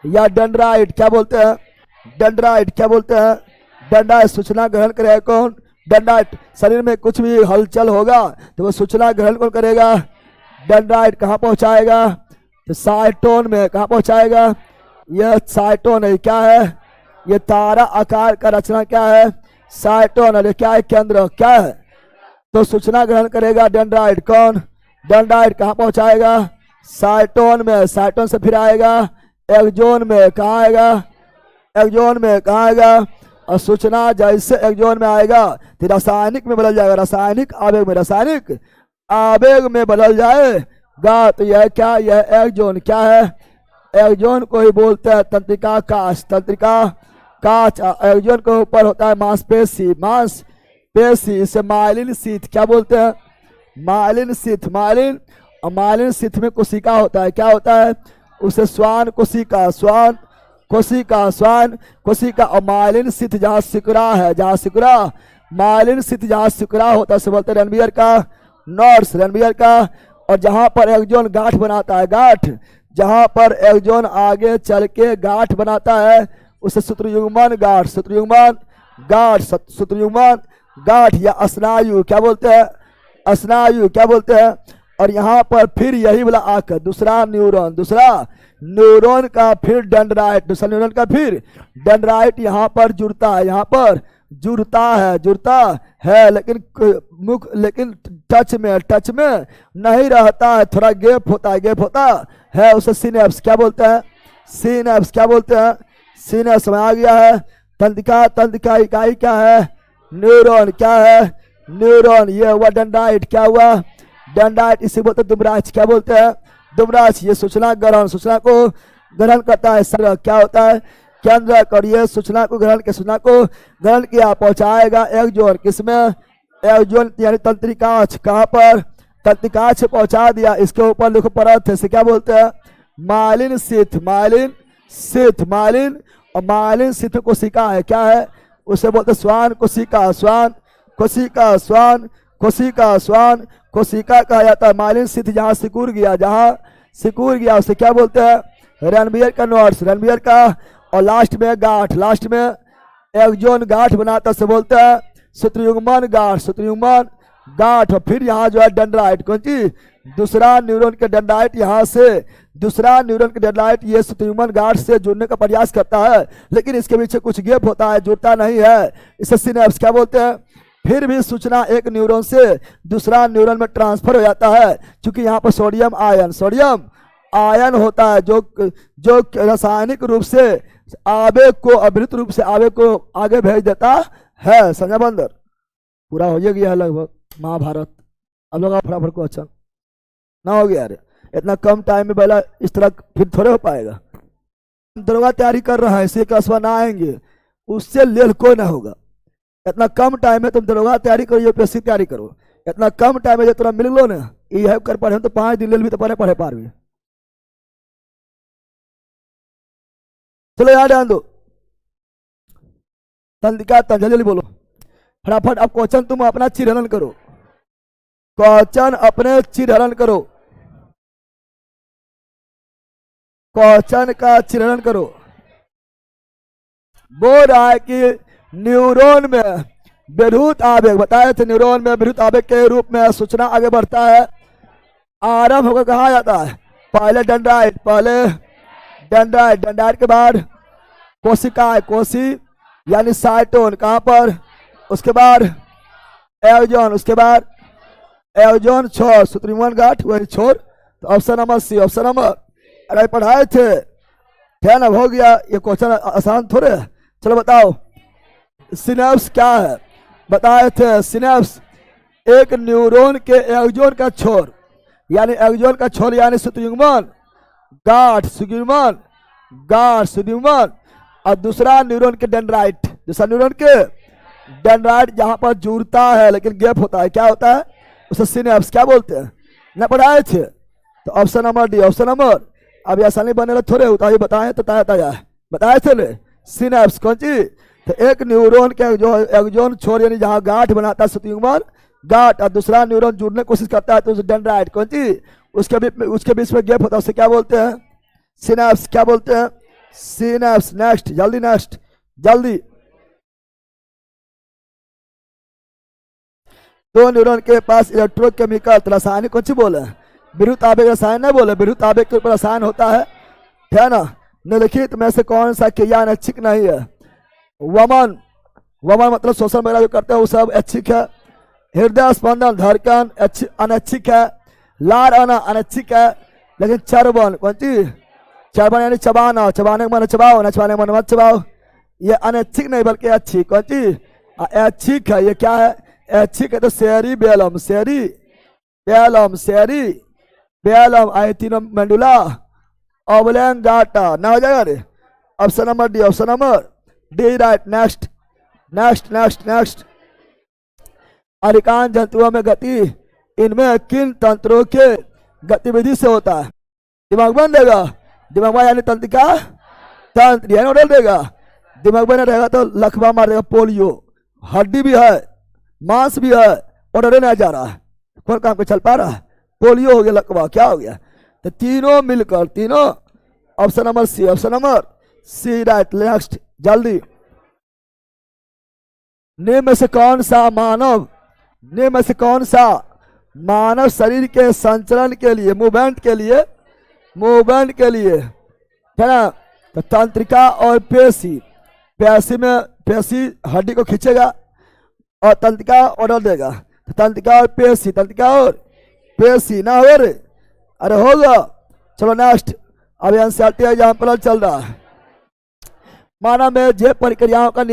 या डेंड्राइट, क्या बोलते हैं, डेंड्राइट, क्या बोलते हैं, डेंड्राइट। सूचना ग्रहण करेगा कौन, डेंड्राइट। शरीर में कुछ भी हलचल होगा तो वो सूचना ग्रहण कौन करेगा, डेंड्राइट। कहाँ पहुंचाएगा, तो साइटोन में। कहाँ पहुंचाएगा, यह साइटोन है, क्या है, ये तारा आकार का रचना क्या है, साइटोन। और क्या है, केंद्र, क्या है, तो सूचना ग्रहण करेगा डेंड्राइट। कौन, डेंड्राइट। कहाँ पहुंचाएगा, साइटोन में। साइटोन से फिर आएगा एक्सोन में। कहाँ आएगा, एक्सोन में। कहाँ आएगा, और सूचना जैसे एक्सोन में आएगा तो रासायनिक में बदल जाएगा, रासायनिक आवेग में, रासायनिक आवेग में बदल जाएगा। तो यह क्या, यह एक्सोन। क्या है, एक्सोन को ही बोलते हैं तंत्रिका काच, तंत्रिका काच। एक्सोन के ऊपर होता है मांसपेशी, मांसपेशी। इसे माइलिन शीथ क्या बोलते हैं, माइलिन शीथ, माइलिन। और माइलिन शीथ में कोशिका होता है, क्या होता है, उसे श्वान कोशिका, श्वान कोशिका, श्वान कोशिका। और माइलिन शीथ जहाँ सिकुड़ा है, जहाँ सिकुड़ा, माइलिन शीथ जहाँ सिकुड़ा होता है उसे बोलते हैं रेनवियर का नॉट्स, रेनवियर का। और जहाँ पर एक्सोन गांठ बनाता है, गांठ, जहाँ पर एक्सोन आगे चल के गांठ बनाता है उसे सूत्रयुग्मन गांठ, सूत्रयुग्मन गांठ, सूत्रयुग्मन गांठ। या स्नायु क्या बोलते हैं, स्नायु क्या बोलते हैं, और यहाँ पर फिर यही वाला आकर दूसरा न्यूरॉन का फिर डेंड्राइट, दूसरा न्यूरॉन का फिर डेंड्राइट यहाँ पर जुड़ता है, यहाँ पर जुड़ता है लेकिन टच में नहीं रहता है, थोड़ा गैप होता है उसे सिनेप्स क्या बोलते हैं, सिनेप्स में आ गया है। तंत्रिका इकाई क्या है, न्यूरॉन, क्या है न्यूरॉन। ये हुआ डेंड्राइट, क्या हुआ डेंड्राइट, इसे बोलते हैं दुबराज, क्या बोलते हैं दुबराज। ये सूचना को ग्रहण करता है, क्या होता है केंद्रक, और ये सूचना को ग्रहण किया पहुंचाएगा एक जोन, किसमें एक जोन यानी तंत्रिकाक्ष, कहाँ पर तंत्रिकाक्ष पहुंचा दिया। इसके ऊपर लिखो परत, इसे क्या बोलते हैं माइलिन शीथ, और माइलिन शीथ कोशिका है, क्या है उसे बोलते श्वान कोशिका कहा जाता है। माइलिन शीथ जहाँ सिकुड़ गया उसे क्या बोलते हैं रणवियर का नोट्स, और लास्ट में एक जोन गांठ बनाता है, बोलते हैं सूत्रयुग्मन गांठ। और फिर यहाँ जो है डेंड्राइट, कौन सी दूसरा न्यूरॉन के डेंड्राइट, ये सूत्रयुग्मन गांठ से जुड़ने का प्रयास करता है, लेकिन इसके पीछे कुछ गैप होता है, जुड़ता नहीं है, इसे सिनेप्स क्या बोलते हैं। फिर भी सूचना एक न्यूरॉन से दूसरा न्यूरॉन में ट्रांसफर हो जाता है, क्योंकि यहाँ पर सोडियम आयन होता है जो रासायनिक रूप से आवेग को आगे भेज देता है। समझा बंदर, पूरा हो गया है लगभग महाभारत। अब लोग फटाफट को अच्छा ना हो गया यार, इतना कम टाइम में पहला इस तरह फिर थोड़े हो पाएगा। दरोगा तैयारी कर रहा है, इसे कसवा ना आएंगे उससे लेल कोई ना होगा। इतना कम टाइम में तुम दरोगा तैयारी करो, यूपीएससी तैयारी करो, इतना कम टाइम में जो तुम मिल लो ना, ये कर पा रहे तो 5 दिन ले भी तो पढ़े पा रहे। चलो यार ध्यान दो, तंत्रिका जल्दी बोलो फटाफट। अब क्वेश्चन तुम अपना चिरहरण करो, क्वेश्चन अपने चिरहरण करो, क्वेश्चन का चिरहरण करो। बोल रहा है कि न्यूरॉन में विद्युत आवेग, बताए थे न्यूरॉन में विद्युत आवेग के रूप में सूचना आगे बढ़ता है, आरंभ होकर कहा जाता है पहले डेंड्राइट के बाद कोशी यानी साइटोन, कहां पर, उसके बाद एवजोन छोर, सूत्रयुग्मन गांठ वही छोर। तो ऑप्शन नंबर सी, अरे पढ़ाए थे ना, हो गया। ये क्वेश्चन आसान थोड़े है। चलो बताओ सिनेप्स क्या है, बताए थे सिनेप्स एक न्यूरॉन के एवजोन का छोर यानी सूत्रयुग्मन गांठ और दूसरा न्यूरॉन के डेंड्राइट, जहां पर जुड़ता है लेकिन गैप होता है, क्या होता है उसे सिनेप्स क्या बोलते हैं ना, पढ़ाए थे। तो ऑप्शन नंबर डी, अब आसानी बने थोड़े होता है, बताए थे ले सिनेप्स कौन सी। तो एक न्यूरॉन के एवजोन छोर यानी जहां गांठ बनाता है सूत्रयुग्मन गांठ, और दूसरा न्यूरॉन जुड़ने की कोशिश करता है तो उसे डेंड्राइट कौन सी, उसके बीच में गैप होता है, उसे क्या बोलते हैं सिनेप्स, क्या बोलते हैं सिनेप्स। नेक्स्ट जल्दी। दो न्यूरॉन के पास इलेक्ट्रोकेमिकल रासायनिक कौन सी बोले, विद्युत आवेग रसायन नहीं बोले, विद्युत आवेग के ऊपर रसायन होता है ना। निम्नलिखित में से कौन सा क्रिया अनैच्छिक नहीं है। वमन मतलब श्वसन वगैरह जो करते हैं वो सब ऐच्छिक है। हृदय स्पंदन धड़कन अनैच्छिक है। लार आना अनैच्छिक है, लेकिन चर्बन कौन सी, चर्बन यानी चबाना, चबाने का मन चबाओ, न चबाने का मन मत चबाओ, ये अनैच्छिक नहीं बल्कि ऐच्छिक कौन सी ऐच्छिक है। ये क्या है ऐच्छिक है, तो बेलम आई तीनों मेंडुला ऑब्लेंगाटा ना हो जाएगा रे। Option number D right. Next अधिकांश जंतुओं में गति इनमें किन तंत्रों के गतिविधि से होता है। दिमाग बन देगा, दिमाग यानी तंत्रिका तंत्र यानी उड़ल देगा, दिमाग बने रहेगा तो लकवा मार देगा। पोलियो हड्डी भी है मांस भी है और नहीं जा रहा है, कौन काम पे चल पा रहा है, पोलियो हो गया लकवा क्या हो गया। तो तीनों मिलकर option number C right. Next जल्दी। निम्न में से कौन सा मानव शरीर के संचलन के लिए, मूवमेंट के लिए, है ना। तो तंत्रिका और पेशी, पेशी हड्डी को खींचेगा और तंत्रिका ऑर्डर देगा। तो तंत्रिका और पेशी ना हो रे, अरे होगा। चलो नेक्स्ट, अभी एनसीईआरटी एग्जाम्पल चल रहा है। मानव में जैव प्रक्रियाओं का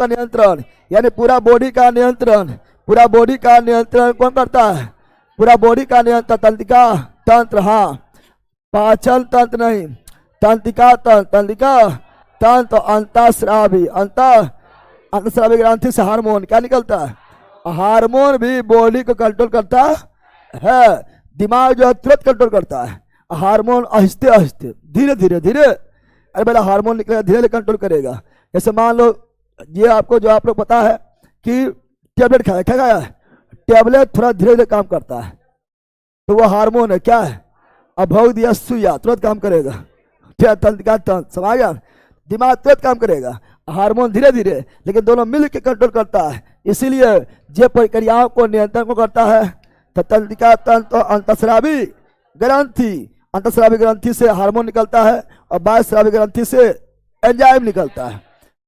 नियंत्रण, यानी पूरा बॉडी का नियंत्रण कौन करता है? पूरा बॉडी का नियंत्रण तंत्रिका तंत्र, हाँ, पाचन तंत्र नहीं, तंत्रिका तंत्र, अंतःस्रावी ग्रंथि से हार्मोन क्या निकलता है? हार्मोन भी बॉडी को कंट्रोल करता है। दिमाग जो है तुरंत कंट्रोल करता है, हार्मोन आहिस्ते आहिस्ते धीरे धीरे, अरे बेटा हार्मोन निकलेगा धीरे धीरे कंट्रोल करेगा। जैसे मान लो ये आपको जो आप लोग पता है कि टेबलेट खाया है, टेबलेट थोड़ा धीरे धीरे काम करता है, तो वो हार्मोन है, क्या है? अब भोग दिया सुइया, तुरंत काम करेगा, तंत्रिका तंत्र, समझ गया? दिमाग तुरंत काम करेगा, हार्मोन धीरे धीरे, लेकिन दोनों मिल के कंट्रोल करता है। इसीलिए जैव प्रक्रियाओं को नियंत्रण को करता है। तो तंत्रिका तंत्र, अंतःस्रावी ग्रंथि से हार्मोन निकलता है और बाह्यस्रावी ग्रंथि से एंजाइम निकलता है।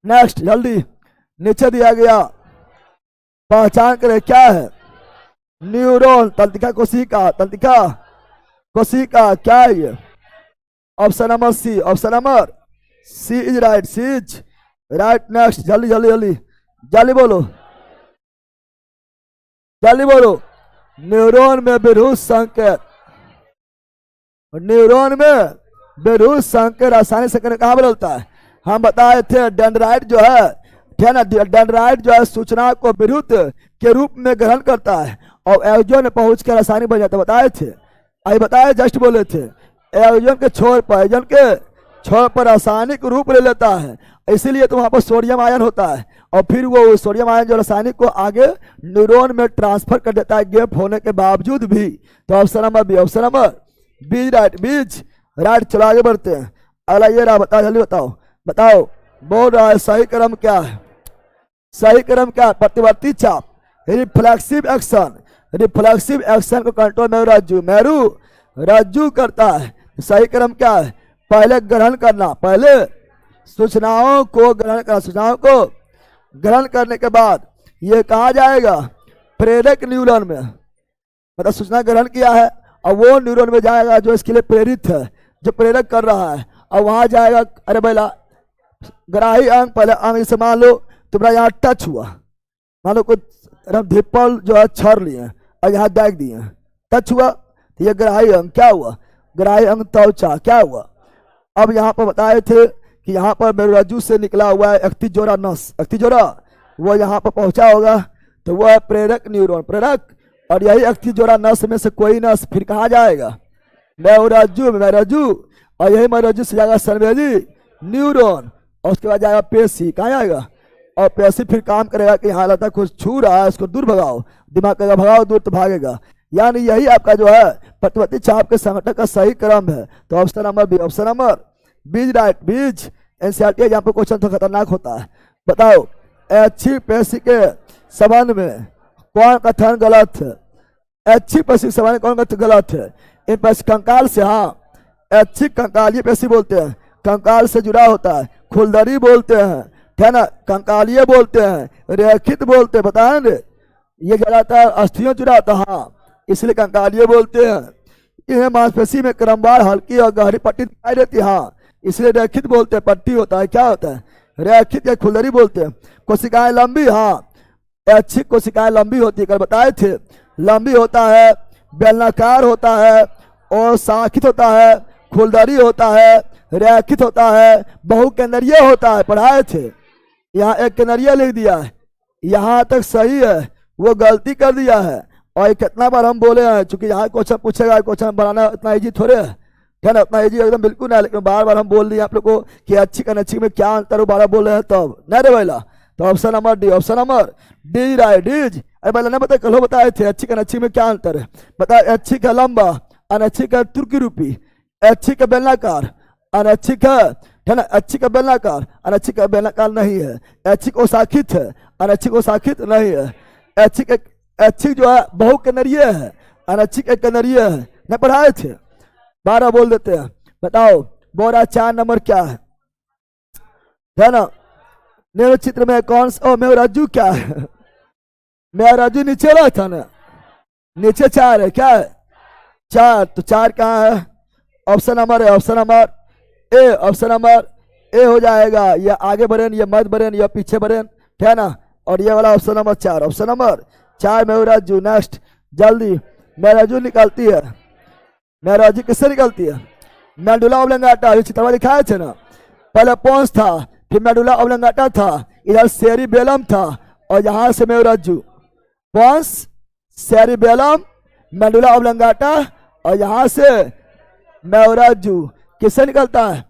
नेक्स्ट जल्दी, नीचे दिया गया, पहचान करें क्या है? न्यूरॉन, तंत्रिका कोशिका क्या है ये? Option number C is right. Next जल्दी बोलो। न्यूरॉन में विरुद्ध संकेत रासायनिक संकेत कहाँ बदलता है? हम बताए थे डेंड्राइट जो है सूचना को विरुद्ध के रूप में ग्रहण करता है और एक्सोन में पहुंच कर रासायनिक बन जाता है। बताए जस्ट बोले थे, एक्सोन के छोर पर रासायनिक रूप ले लेता है, इसीलिए तो वहां पर सोडियम आयन होता है और फिर वो सोडियम आयन जो रासायनिक को आगे न्यूरॉन में ट्रांसफर कर देता है गैप होने के बावजूद भी। तो ऑप्शन नंबर बी राइट। चलो आगे बढ़ते हैं। अगला ये रहा, बताओ जल्दी बताओ। बोल रहा है सही क्रम क्या है? प्रतिवर्ती चाप, रिफ्लेक्सिव एक्शन को कंट्रोल में रज्जू करता है। सही क्रम क्या है? पहले ग्रहण करना, सूचनाओं को ग्रहण करने के बाद ये कहा जाएगा प्रेरक न्यूरॉन में, मतलब सूचना ग्रहण किया है और वो न्यूरॉन में जाएगा जो इसके लिए प्रेरित है, जो प्रेरक कर रहा है, और वहां जाएगा। अरे भैया ग्राही अंग, पहले अंग जैसे मान लो तुम्हारा यहाँ टच हुआ, मान लो कुछ धिप्पल जो है छर लिए और यहाँ दाग दिए, टच हुआ, तो ये ग्राही अंग क्या हुआ? ग्राही अंग त्वचा क्या हुआ? अब यहाँ पर बताए थे कि यहाँ पर मेरुरज्जु से निकला हुआ है अक्तिजोरा नस, वो यहाँ पर पहुंचा होगा, तो वह है प्रेरक न्यूरॉन, और यही अक्तिजोरा नस में से कोई नस फिर कहाँ जाएगा? मेरुरज्जु, और यही मेरुरज्जु से जाएगा संवेदी न्यूरॉन, और उसके बाद जाएगा पेशी, कहाँ जाएगा? और पेशी फिर काम करेगा कि यहाँ लगता है कुछ छू रहा है, उसको दूर भगाओ, दिमाग कहेगा भगाओ दूर, तो भागेगा। यानी यही आपका जो है प्रतिवर्ती चाप के संगठन का सही क्रम है। तो option number B right. NCERT यहाँ पे क्वेश्चन तो खतरनाक होता है। बताओ ऐच्छिक पेशी के संबंध में कौन कथन गलत है? ऐच्छिक पेशी के संबंध में कौन कथन गलत है? इन पेशी कंकाल से, हाँ, ऐच्छिक कंकालीय पेशी बोलते हैं, कंकाल से जुड़ा होता है, खुलदरी बोलते हैं, है ना, कंकालीय बोलते हैं, रेखित बोलते हैं, बताएंगे ये ज्यादातर अस्थियों जुड़ा होता है, हाँ, इसलिए कंकालीय बोलते हैं। इन्हें मांसपेशी में क्रमवार हल्की और गहरी पट्टी दिखाई देती है, हाँ, इसलिए रेखित बोलते हैं। पट्टी होता है, क्या होता है? रेखित या खुलदरी बोलते हैं। कोशिकाएं लंबी, हाँ, ऐच्छिक कोशिकाएं लंबी होती है, कल बताए थे, लंबी होता है, बेलनाकार होता है और शाखित होता है, खुलदरी होता है, रेखित होता है, बहुकेंद्रीय होता है, पढ़ाए थे। यहाँ एक केंद्रीय लिख दिया है, यहाँ तक सही है, वो गलती कर दिया है। और कितना बार हम बोले हैं, चूंकि यहाँ क्वेश्चन पूछेगा, क्वेश्चन बनाना इतना इजी थोड़े है ना, उतना इजी एकदम बिल्कुल नहीं, लेकिन बार बार हम बोल दिए आप लोग को कि अच्छी का अच्छी में क्या अंतर, बारह बोल रहे हैं तब नहीं रे भैया। तो ऑप्शन नंबर डी राइट। अरे भैया नहीं बताए, कल बताए थे अच्छी का अच्छी में क्या अंतर है। बताए ऐच्छिक है लंबा, अनैच्छिक है तुर्की रूपी, ऐच्छिक है बेलनाकार, अनैच्छिक है ना, ऐच्छिक है बेलनाकार, अनैच्छिक है बेलनाकार नहीं है, ऐच्छिक ओशाखित है, अनैच्छिक ओशाखित नहीं है, ऐच्छिक ऐच्छिक जो है बहु केंद्रीय है, अनैच्छिक एक केंद्रीय है, नहीं पढ़ाए थे? 12 बोल देते हैं। बताओ बोरा 4 नंबर क्या है ना? निम्न चित्र में कौन सा मेवराजू क्या है? मेवराजू नीचे रहा था ना, नीचे 4 है, क्या है? 4, तो 4 कहाँ है? ऑप्शन नंबर है, option number A, option number A हो जाएगा। ये आगे बढ़ेन, ये मध्य बढ़ेन, ये पीछे बढ़ेन, ठीक है ना? और ये वाला ऑप्शन नंबर 4, ऑप्शन नंबर 4 मेवराजू। नेक्स्ट जल्दी, मेवराजू निकलती है, मेवराजू किससे निकलती है? मेडुला ऑब्लिंगाटा, ये चित्र में दिखाए थे ना, पहले पोंस था, फिर मेडुला ऑब्लिंगाटा था, इधर सेरिबेलम था, और यहाँ से मेवराजू। पोंस, सेरिबेलम, मेडुला ऑब्लिंगाटा, और यहाँ से मेवराजू। किससे निकलता है?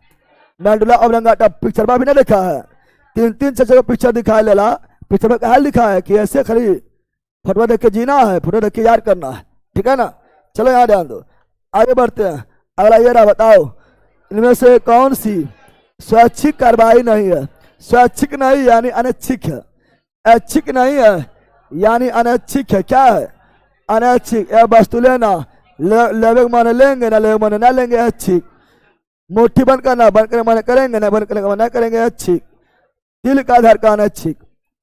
मेडुला ऑब्लिंगाटा। पिक्चर में भी नहीं लिखा है, 3 4 पिक्चर दिखाई लेला, पिक्चर में कहा लिखा है कि ऐसे खड़ी फोटो देख के जीना है, फोटो देख के याद करना है, ठीक है ना? चलो यहाँ ध्यान दो, आगे बढ़ते हैं। अगला ये रहा, बताओ इनमें से कौन सी स्वैच्छिक कार्रवाई नहीं है? स्वैच्छिक नहीं यानी अनैच्छिक है, ऐच्छिक नहीं है यानी अनैच्छिक है। क्या है? अनैच्छिक। यह वस्तु लेना, लेवे माने लेंगे, ना लेवे माने ना लेंगे, ऐच्छिक। मुट्ठी बंद करना, बंद करने माने करेंगे, ना बंद करने माने करेंगे, ऐच्छिक। दिल का आधार का अनैच्छिक।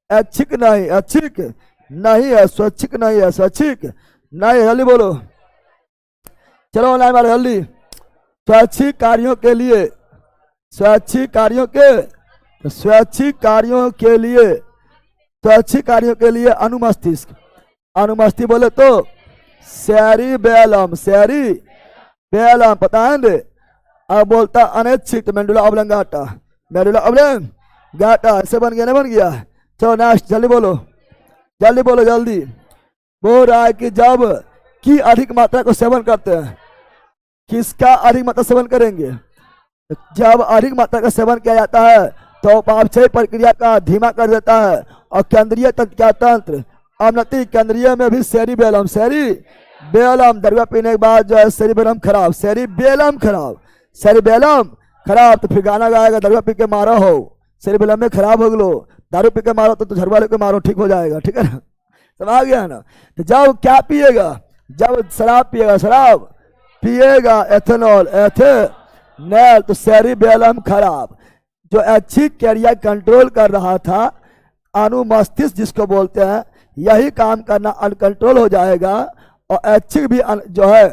ऐच्छिक नहीं, ऐच्छिक नहीं है, स्वैच्छिक नहीं है, स्वैच्छिक नहीं। जल्दी बोलो, चलो ऑनलाइन वाले जल्दी। स्वैच्छिक कार्यों के लिए, स्वैच्छिक कार्यों के, स्वैच्छिक कार्यों के लिए, स्वैच्छिक कार्यों के लिए अनुमस्तिष्क। अनुमस्तिष्क बोले तो सेरिबेलम, सेरिबेलम, पता है ना? अब बोलता अनैच्छिक तो मेडुला ऑब्लिंगाटा, मेडुला ऑब्लिंगाटा। ऐसे बन गया, नहीं बन गया? चलो नेक्स्ट, जल्दी बोलो, जल्दी बोलो, जल्दी। बोल रहा है कि जब की अधिक मात्रा को सेवन करते हैं, किसका अधिक मात्रा सेवन करेंगे? जब अधिक मात्रा का सेवन किया जाता है तो उपापचय प्रक्रिया का धीमा कर देता है, और केंद्रीय तंत्र क्या तंत्र? अवनति। केंद्रीय में भी सेरिबेलम, सेरिबेलम। दरवा पीने के बाद जो है सेरिबेलम खराब, सेरिबेलम खराब, सेरिबेलम खराब। तो फिर गाना गाएगा, दरवा पी के मारो हो, सेरिबेलम में खराब हो गलो, दारू पी के मारो तो झरवा लेके मारो, ठीक हो जाएगा, ठीक है ना? समझ गया ना? तो जब क्या पिएगा? जब शराब पिएगा, शराब पिएगा, एथेनॉल, एथेनॉल, तो सेरिबेलम खराब। जो ऐच्छिक क्रिया कंट्रोल कर रहा था, अनुमस्तिष्क जिसको बोलते हैं, यही काम करना अनकंट्रोल हो जाएगा, और ऐच्छिक भी जो है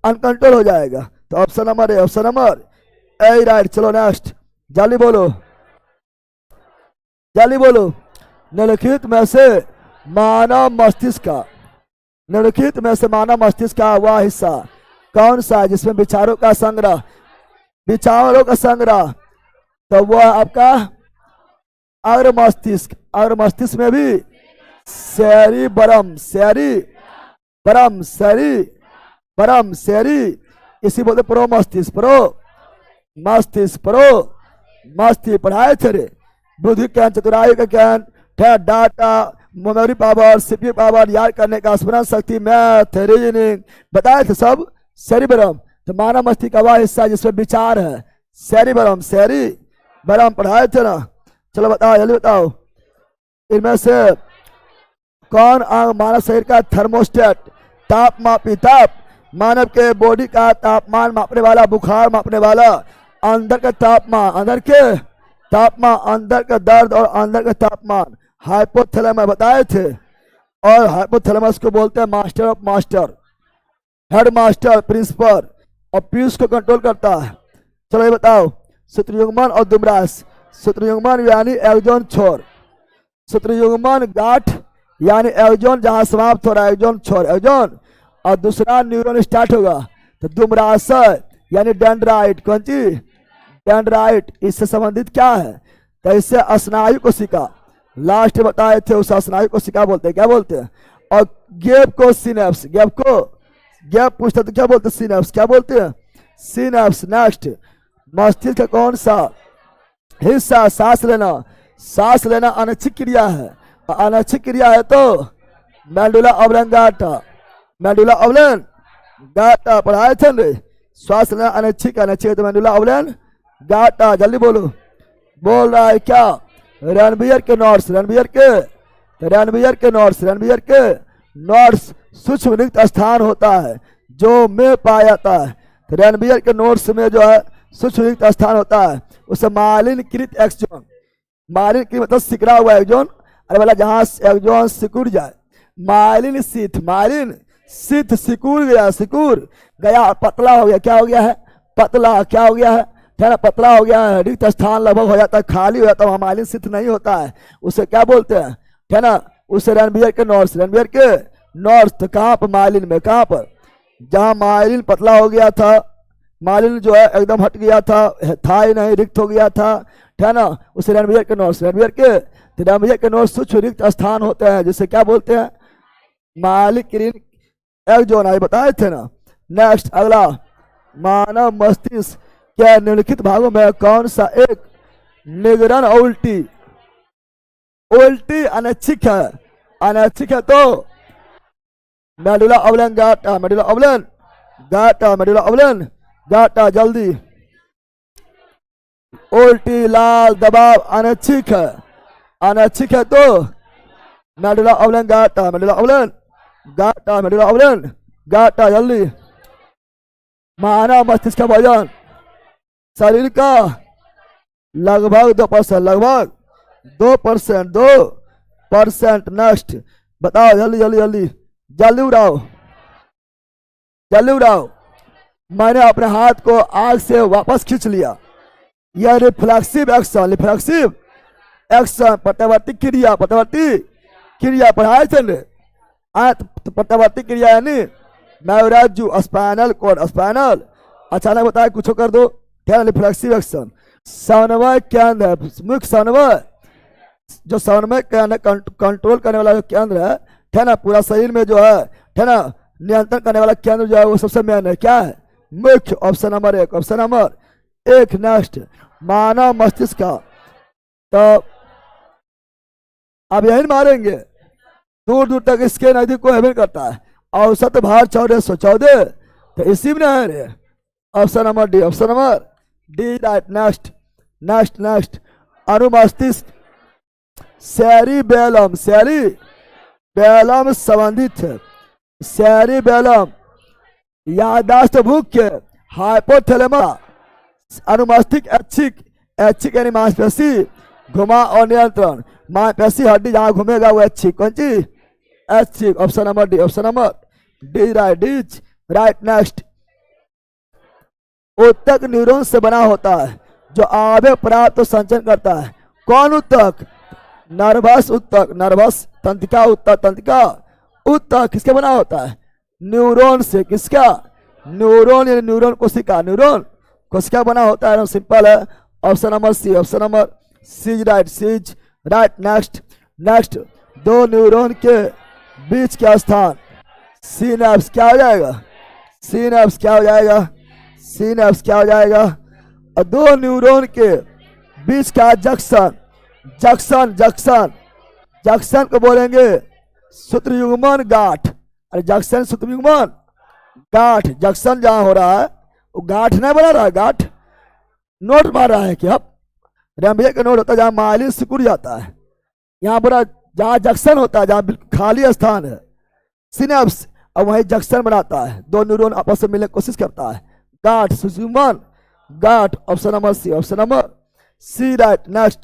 अनकंट्रोल हो जाएगा। तो option number A, option number A right. चलो नेक्स्ट, जल्दी बोलो, जल्दी बोलो। निम्नलिखित में से मानव मस्तिष्क का, निम्नलिखित में से मानव मस्तिष्क का वह हिस्सा कौन सा है जिसमें विचारों का संग्रह, विचारों का संग्रह? तो वह आपका अग्र मस्तिष्क। अग्र मस्तिष्क में भी सेरिबरम, सेरिबरम, सेरिबरम, सेरी, इसी बोलते प्रो मस्तिष्क, प्रो मस्तिष्क, प्रो मस्तिष्क। पढ़ाए थे रे, बुद्धि ज्ञान, चतुराई का ज्ञान, data, memory power, CPU power, याद करने का स्मरण शक्ति, मैथ, रीजनिंग, बताए थे सब सेरिबरम। तो मानव मस्तिष्क का वह हिस्सा जिसमें विचार है, सेरिबरम, सेरिबरम। पढ़ाए थे ना? चलो बताओ, जल्दी बताओ, इनमें से कौन अंग मानव शरीर का थर्मोस्टेट, तापमापी, ताप, मानव के बॉडी का तापमान मापने वाला, बुखार मापने वाला, अंदर का तापमान, अंदर के तापमान, अंदर का दर्द और अंदर का तापमान, हाइपोथैलेमस बताए थे। और हाइपोथैलेमस को बोलते हैं master of master, head master, principal, और पीयूष को कंट्रोल करता है। चलो ये बताओ, सूत्रयुग्मन और दुमरास। सूत्रयुग्मन यानी एक्सोन छोर, सूत्रयुग्मन गांठ यानी एक्सोन जहां समाप्त हो रहा है, एक्सोन छोर, एक्सोन, और दूसरा न्यूरॉन स्टार्ट होगा। तो दुमराशय यानी डेंड्राइट, कौन चीज? डेंड्राइट। इससे संबंधित क्या है? तो इससे स्नायु कोशिका, लास्ट बताए थे उस स्नायु कोशिका बोलते हैं, क्या बोलते हैं? और गैप को सिनेप्स, गैप को, गैप पूछता तो क्या बोलते हैं? सिनेप्स, क्या बोलते हैं? सिनेप्स। नेक्स्ट, मस्तिष्क का कौन सा हिस्सा सांस लेना, सांस लेना अनैच्छिक क्रिया है, अनैच्छिक क्रिया है तो मेडुला ऑब्लिंगाटा, मेडुला ऑब्लिंगाटा। पढ़ाए थे ना? श्वास लेना अनैच्छिक, अनैच्छिक तो मेडुला ऑब्लिंगाटा। जल्दी बोलो, बोल रहा है क्या? रणबीर के नोट्स, रणबीर के, रणबीर के नोट्स, रणबीर के नोट्स सूक्ष्म रिक्त स्थान होता है जो में पाया जाता है। तो रणबीर के नोट्स में जो है सूक्ष्म रिक्त स्थान होता है उसे मालिनकृत एक्सोन, मालिन की मतलब सिकड़ा हुआ एक्सोन, अरे वाला जहां एक्सोन सिकुड़ जाए, मालिन शीथ, मालिन शीथ सिकुड़ गया, सिकुड़ गया, पतला हो गया, क्या हो गया है, पतला, क्या हो गया है, पतला हो गया है, रिक्त स्थान लगभग हो जाता है, खाली हो जाता है, वहां मालिन शीथ नहीं होता है, उसे क्या बोलते हैं, है ना, उसे रणबीर के नोट्स, रणबीर के नोट्स। तो कहाँ पर, मालिन में, कहाँ पर, जहां मालिन पतला हो गया था, मालिन जो है एकदम हट गया था ही नहीं, रिक्त हो गया था, है ना, उसे रणबीर के नोट्स, रणबीर के, तो रणबीर के नोट्स सूक्ष्म रिक्त स्थान होते हैं जिसे क्या बोलते हैं, मालिक एक्सोन, आए बताए थे ना। नेक्स्ट अगला, मानव मस्तिष्क के निम्नलिखित भागों में कौन सा एक निगरण उल्टी, उल्टी अनैच्छिक है, अनैच्छिक है तो मेडुला ऑबलन गाटा, मेडुला ऑबलन गाटा, मेडुला ऑबलन गाटा, जल्दी, उल्टी लाल दबाव अनैच्छिक है, अनैच्छिक है तो मेडुला ऑबलन गाटा, मेडुला ऑबलन गाटा, मेडुला ऑबलन गाटा, जल्दी। मानव मस्तिष्क का वजन शरीर का लगभग 2%, लगभग 2%, 2%। नेक्स्ट बताओ, जल्दी जल्दी जल्दी जल्दी उड़ाओ, जल्दी उड़ाओ। मैंने अपने हाथ को आग से वापस खींच लिया, यह रिफ्लेक्सिव एक्शन, रिफ्लेक्सिव एक्शन, प्रत्यावर्ती क्रिया, प्रत्यावर्ती क्रिया पढ़ाए थे ने, तो प्रत्यावर्ती क्रिया यानी मैवराजू, स्पाइनल कॉर्ड, स्पाइनल, अचानक बताया कुछ कर दो, क्या रिफ्लेक्सिव एक्शन। समन्वय केंद्र, मुख्य समन्वय, जो समन्वय केंद्र कंट्रोल करने वाला जो केंद्र है ना, पूरा शरीर में जो है ना, नियंत्रण करने वाला केंद्र जो है वो सबसे मेन है, क्या है, मुख्य, option number 1, option number 1। Next, मानव मस्तिष्क का, तो अब यही मारेंगे, दूर दूर तक इसके नजदीक को हेवन करता है, औसत भार 1414, तो इसी में है रे, option number D, option number D right. Next next next, अनुमस्तिष्क सेरिबेलम, सेरिबेलम संबंधित है, सेरिबेलम याददाश्त भूख्य, हाइपोथैलेमस, अनुमस्तिष्क ऐच्छिक, ऐच्छिक यानी मांसपेशी घुमा और नियंत्रण, मांसपेशी हड्डी जहां घूमेगा वो ऐच्छिक, कौन सी, ऐच्छिक, option number D, option number D right, D right. Next, उत्तक न्यूरॉन से बना होता है जो आवेग प्राप्त तो संचरण करता है, कौन उत्तक, नर्वस उत्तक, नर्वस तंत्रिका उत्तक, तंत्रिका उत्तक किसके बना होता है, न्यूरॉन से, किसका, न्यूरॉन यानी न्यूरॉन कोशिका, न्यूरॉन कोशिका बना होता है, सिंपल है, option number C, option number C right, C's right. Next next, दो न्यूरॉन के बीच का स्थान, सिनेप्स, क्या हो जाएगा, सिनेप्स क्या हो जाएगा, सिनेप्स क्या हो जाएगा, और दो न्यूरॉन के बीच का जंक्शन, जंक्शन जंक्शन जंक्शन को बोलेंगे सूत्रयुग्मन गांठ, अरे जंक्शन सूत्रयुग्मन गांठ, जंक्शन जहां हो रहा है वो गांठ नहीं बना रहा है, गांठ नोट मार रहा है कि अब रणबीर का नोट होता है जहां मालिन सिकुड़ जाता है, यहाँ पर जहां जंक्शन होता है, जहां खाली स्थान है, सिनेप्स, और वही जंक्शन बनाता है, दो न्यूरॉन आपस में मिलने की कोशिश करता है, गांठ, सूत्रयुग्मन गांठ, option number C, option number C right. Next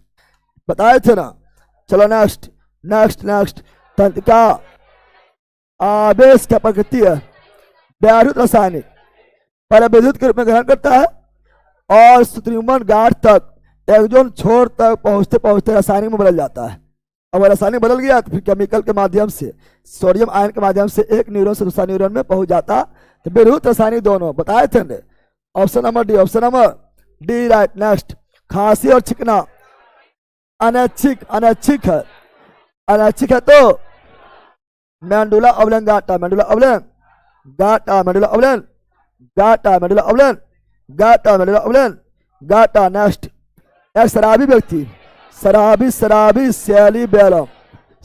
बताए थे ना, चलो नेक्स्ट नेक्स्ट नेक्स्ट, तंत्रिका आवेश क्या प्रकृति है, व्याहृत रासायनिक, पहले विद्युत के रूप में ग्रहण करता है और सूत्रयुग्मन गांठ तक एक्सोन छोर तक पहुंचते पहुंचते रासायनिक में बदल जाता है, अब रासायनिक बदल गया तो फिर केमिकल के माध्यम से, सोडियम आयन के माध्यम से एक न्यूरॉन से दूसरा न्यूरॉन में पहुंच जाता, तो विद्युत रासायनिक दोनों बताए थे ने, option number D, option number D right. Next, खांसी और छिकना अनैच्छिक, अनैच्छिक है, अनैच्छिक है तो मेडुला ऑबलन गाटा, मेडुला ऑबलन गाटा, मेडुला ऑबलन गाटा, मेडुला ऑबलन गाटा, मेडुला ऑबलन गाटा। नेक्स्ट, एक शराबी व्यक्ति, शराबी शराबी सेरिबेलम,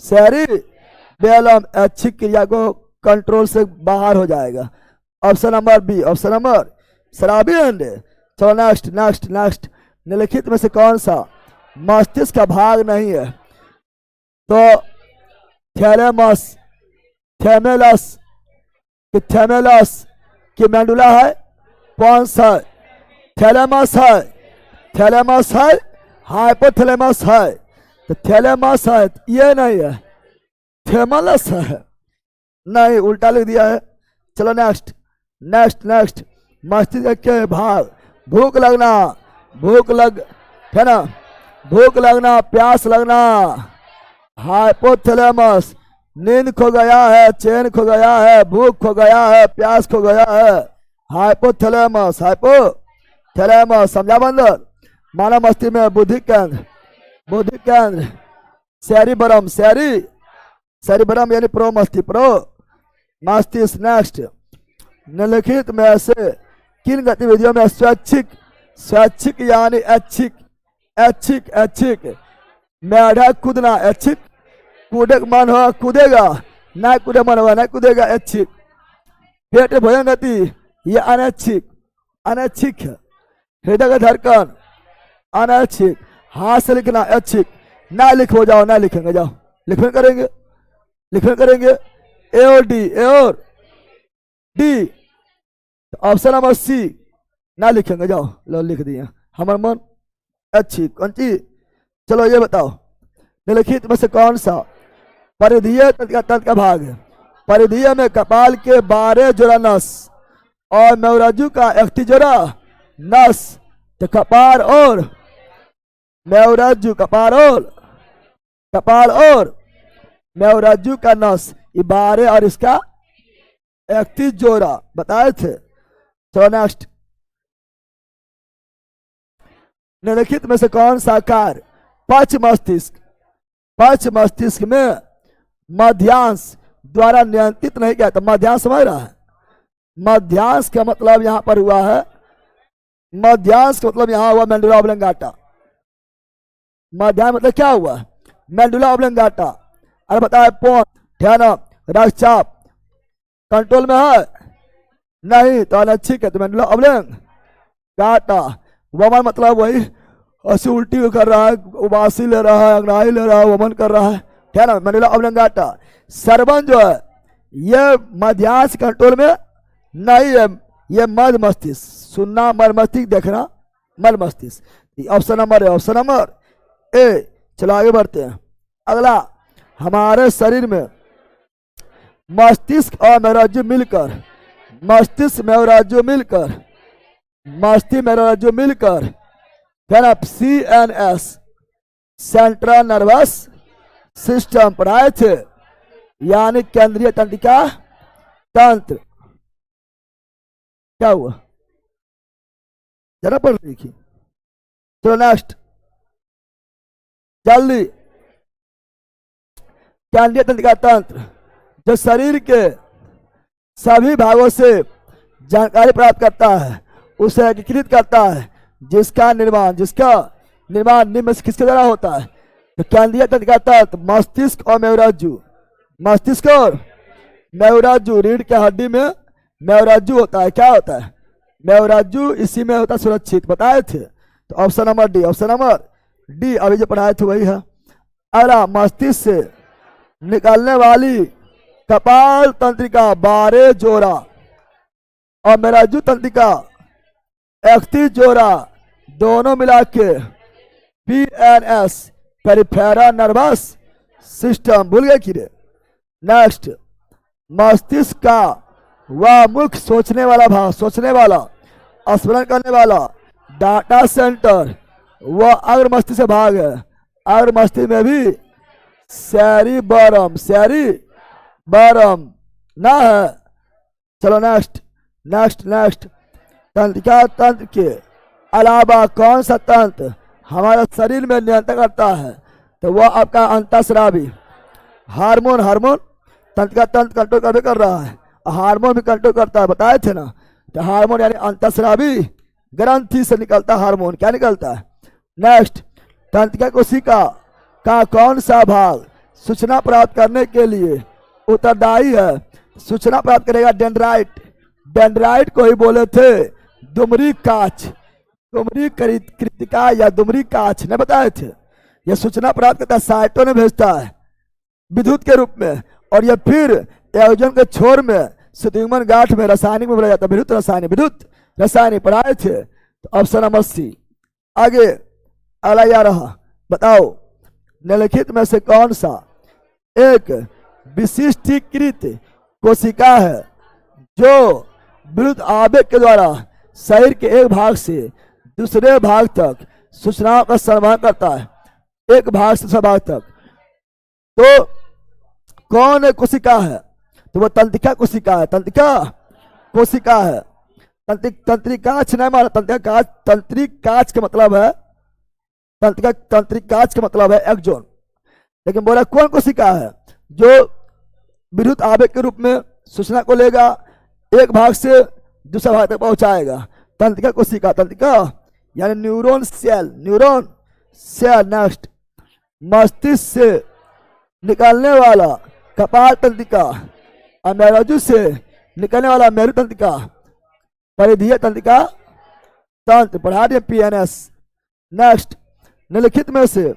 सेरिबेलम ऐच्छिक क्रिया को कंट्रोल से बाहर हो जाएगा, option number B, option number शराबी एंड। चलो नेक्स्ट नेक्स्ट नेक्स्ट, निम्नलिखित में से कौन सा मस्तिष्क का भाग नहीं है, तो थैलेमस, थैलेमस कि थैलेमस कि मेडुला है, पॉन्स है, थैलेमस है, थैलेमस है, हाइपोथैलेमस है। तो थैलेमस है ये नहीं है, थैलेमस है, नहीं उल्टा लिख दिया है। चलो नेक्स्ट नेक्स्ट नेक्स्ट। मस्तिष्क के भाग, भूख लगना, भूख लग है ना, भूख लगना, प्यास लगना, हाइपोथैलेमस। नींद खो गया है, चैन खो गया है, भूख खो गया है, प्यास खो गया है, हाइपोथैलेमस, हाइपोथैलेमस। समझा बंदर? मानव मस्तिष्क में बुद्धि केंद्र, बुद्धि केंद्र, सेरिबरम, सेरिबरम यानी प्रो मस्तिष्क, प्रो मस्तिष्क। नेक्स्ट, निम्नलिखित में से किन गतिविधियों में स्वैच्छिक, स्वैच्छिक यानी ऐच्छिक, ऐच्छिक ऐच्छिक, मेढक कूदना ऐच्छिक, कूदे मन हो कूदेगा, ना कूदे मन होगा ना कूदेगा, ऐच्छिक। पेट भोजन गति ये अनैच्छिक, अनैच्छिक है। हृदय का धड़कन अनैच्छिक, हाथ से लिखना ऐच्छिक। ना लिखो जाओ, ना लिखेंगे जाओ, लिखने करेंगे, लिखने करेंगे। ए और डी, ए और डी। ऑप्शन नंबर सी ना लिखेंगे जाओ, लो लिख दिए। हमारा मन अच्छी कौन सी? चलो ये बताओ, निम्नलिखित में से कौन सा परिधीय तंत्र का भाग है? परिधीय में कपाल के 12 जोड़ा नस और मेरुरज्जु का 31 जोड़ा नस। तो कपाल और मेरुरज्जु, कपाल और मेरुरज्जु का नस ये 12 और इसका 31 जोड़ा बताए थे। तो नेक्स्ट, निम्नलिखित में से कौन सा कार्य पक्ष मस्तिष्क, पक्ष मस्तिष्क में मध्यांश द्वारा नियंत्रित नहीं किया? तो मध्यांश समझ रहा है? मध्यांश का मतलब यहां पर हुआ है, मध्यांश का मतलब यहां हुआ मेडुला ऑब्लिंगाटा। मध्यांश मतलब क्या हुआ? मेडुला ऑब्लिंगाटा। अरे बताए पौन, ध्यान, रक्तचाप कंट्रोल में है नहीं? तो अनैच्छिक है, तो मेडुला ऑब्लिंगाटा। वमन मतलब वही ऐसे उल्टी कर रहा है, उबासी ले रहा है, अंगड़ाई ले रहा है, वमन कर रहा है, क्या ना, मेडुला ऑब्लिंगाटा। सरवन जो है ये मध्यांश कंट्रोल में नहीं है, ये मध्य मस्तिष्क। सुनना, मध्य मस्तिष्क देखना, मध्य मस्तिष्क। ऑप्शन नंबर है, ऑप्शन नंबर ए। चलो आगे बढ़ते हैं। अगला, हमारे शरीर में मस्तिष्क और मेरुरज्जु मिलकर, मस्तिष्क मेरुरज्जु मिलकर, मस्तिष्क मेरुरज्जु मिलकर CNS सेंट्रल नर्वस सिस्टम पढ़ाए थे, यानी केंद्रीय तंत्रिका तंत्र। क्या हुआ? जरा पढ़ देखिए। चलो नेक्स्ट, जल्दी। केंद्रीय तंत्रिका तंत्र जो शरीर के सभी भागों से जानकारी प्राप्त करता है, उसे एकीकृत करता है, जिसका निर्माण निम्न से किसके द्वारा होता है? तो केंद्रीय तंत्रिका तंत्र मस्तिष्क और मेरुरज्जु, मस्तिष्क और मेरुरज्जु। रीढ़ के हड्डी में मेरुरज्जु होता है, क्या होता है? मेरुरज्जु, इसी में होता है सुरक्षित, बताए थे। तो option number D, option number D अभी जो पढ़ाए थे वही है। अगला, मस्तिष्क से निकलने वाली कपाल तंत्रिका 12 जोड़ा और मेरुरज्जु तंत्रिका 31 जोड़ा, दोनों मिला के PNS पेरिफेरल नर्वस सिस्टम। भूल गए कि रे? नेक्स्ट, मस्तिष्क का वह मुख्य सोचने वाला भाग, सोचने वाला, स्मरण करने वाला डाटा सेंटर, वह अग्र मस्तिष्क से भाग है। अग्र मस्तिष्क में भी सेरिबरम, सेरिबरम ना है। चलो नेक्स्ट नेक्स्ट नेक्स्ट। तंत्रिका तंत्र के अलावा कौन सा तंत्र हमारे शरीर में नियंत्रण करता है? तो वह आपका अंतःस्रावी हार्मोन, हार्मोन तंत्रिका तंत्र कंट्रोल कर रहा है, हार्मोन भी कंट्रोल करता है, बताए थे ना। तो हार्मोन यानी अंतःस्रावी ग्रंथि से निकलता हार्मोन, क्या निकलता है? नेक्स्ट, तंत्रिका कोशिका का कौन सा भाग सूचना प्राप्त करने के लिए उत्तरदायी है? सूचना प्राप्त करेगा डेंड्राइट, डेंड्राइट को ही बोले थे दुमरी काच, दुमरी कृतिका या दुमरी काच ने बताए थे। यह सूचना प्राप्त करता है, साइटों ने भेजता है विद्युत के रूप में, और यह फिर एक्सोन के छोर में सुतिग्मन गांठ में रासायनिक में बोला जाता है विद्युत रासायनिक पढ़ाए थे। तो ऑप्शन नंबर सी। आगे अगला या रहा, बताओ निम्नलिखित में से कौन सा एक विशिष्टीकृत कोशिका है जो विद्युत आवेग के द्वारा शरीर के एक भाग से दूसरे भाग तक सूचनाओं का संवहन करता है, एक भाग से दूसरे भाग तक। तो कौन कोशिका है? तो वो तंत्रिका कोशिका है, तंत्रिका कोशिका है। तंत्रिकाछ नहीं माना, तंत्रिकाछ का मतलब है तंत्रिकाछ का मतलब है एक्सोन, लेकिन बोला कौन कोशिका है जो विद्युत आवेग के रूप में सूचना को लेगा, एक भाग से दूसरे भाग तक पहुंचाएगा। तंत्रिका कोशिका, तंत्रिका यानी न्यूरॉन सेल नेक्स्ट, मस्तिष्क से निकलने वाला कपाल तंत्रिका, मेरुरज्जु से निकलने वाला मेरु तंत्रिका, परिधीय तंत्रिका तंत्र, पढ़ा दिया पीएनएस। नेक्स्ट, निम्नलिखित में से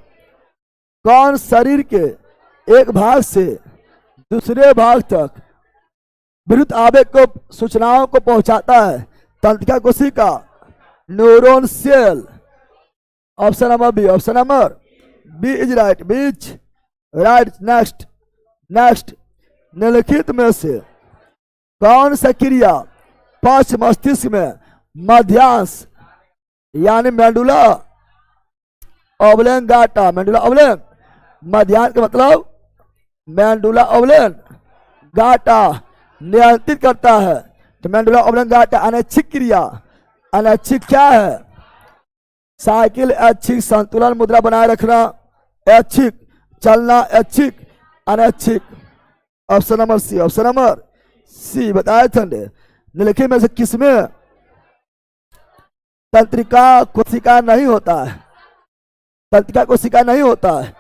कौन शरीर के एक भाग से दूसरे भाग तक विद्युत आवेग को सूचनाओं को पहुंचाता है? तंत्रिका कोशिका, neuron cell. Option number B, option number B is right, B's right. Next, निम्नलिखित में से कौन सा क्रिया पश्च मस्तिष्क में मध्यांश यानी मेडुला ऑब्लेंगाटा, मेडुला ऑब्लेंग मध्यांश का मतलब मेडुला ऑब्लेंगाटा नियंत्रित करता है। तो मेडुला ऑब्लेंगाटा अनैच्छिक क्रिया, अनैच्छिक क्या है? साइकिल ऐच्छिक, संतुलन मुद्रा बनाए रखना ऐच्छिक, चलना ऐच्छिक, अनैच्छिक। Option number C, option number C बताए थे। निम्नलिखित में से किसमें तंत्रिका कोशिका नहीं होता है? तंत्रिका कोशिका नहीं होता है।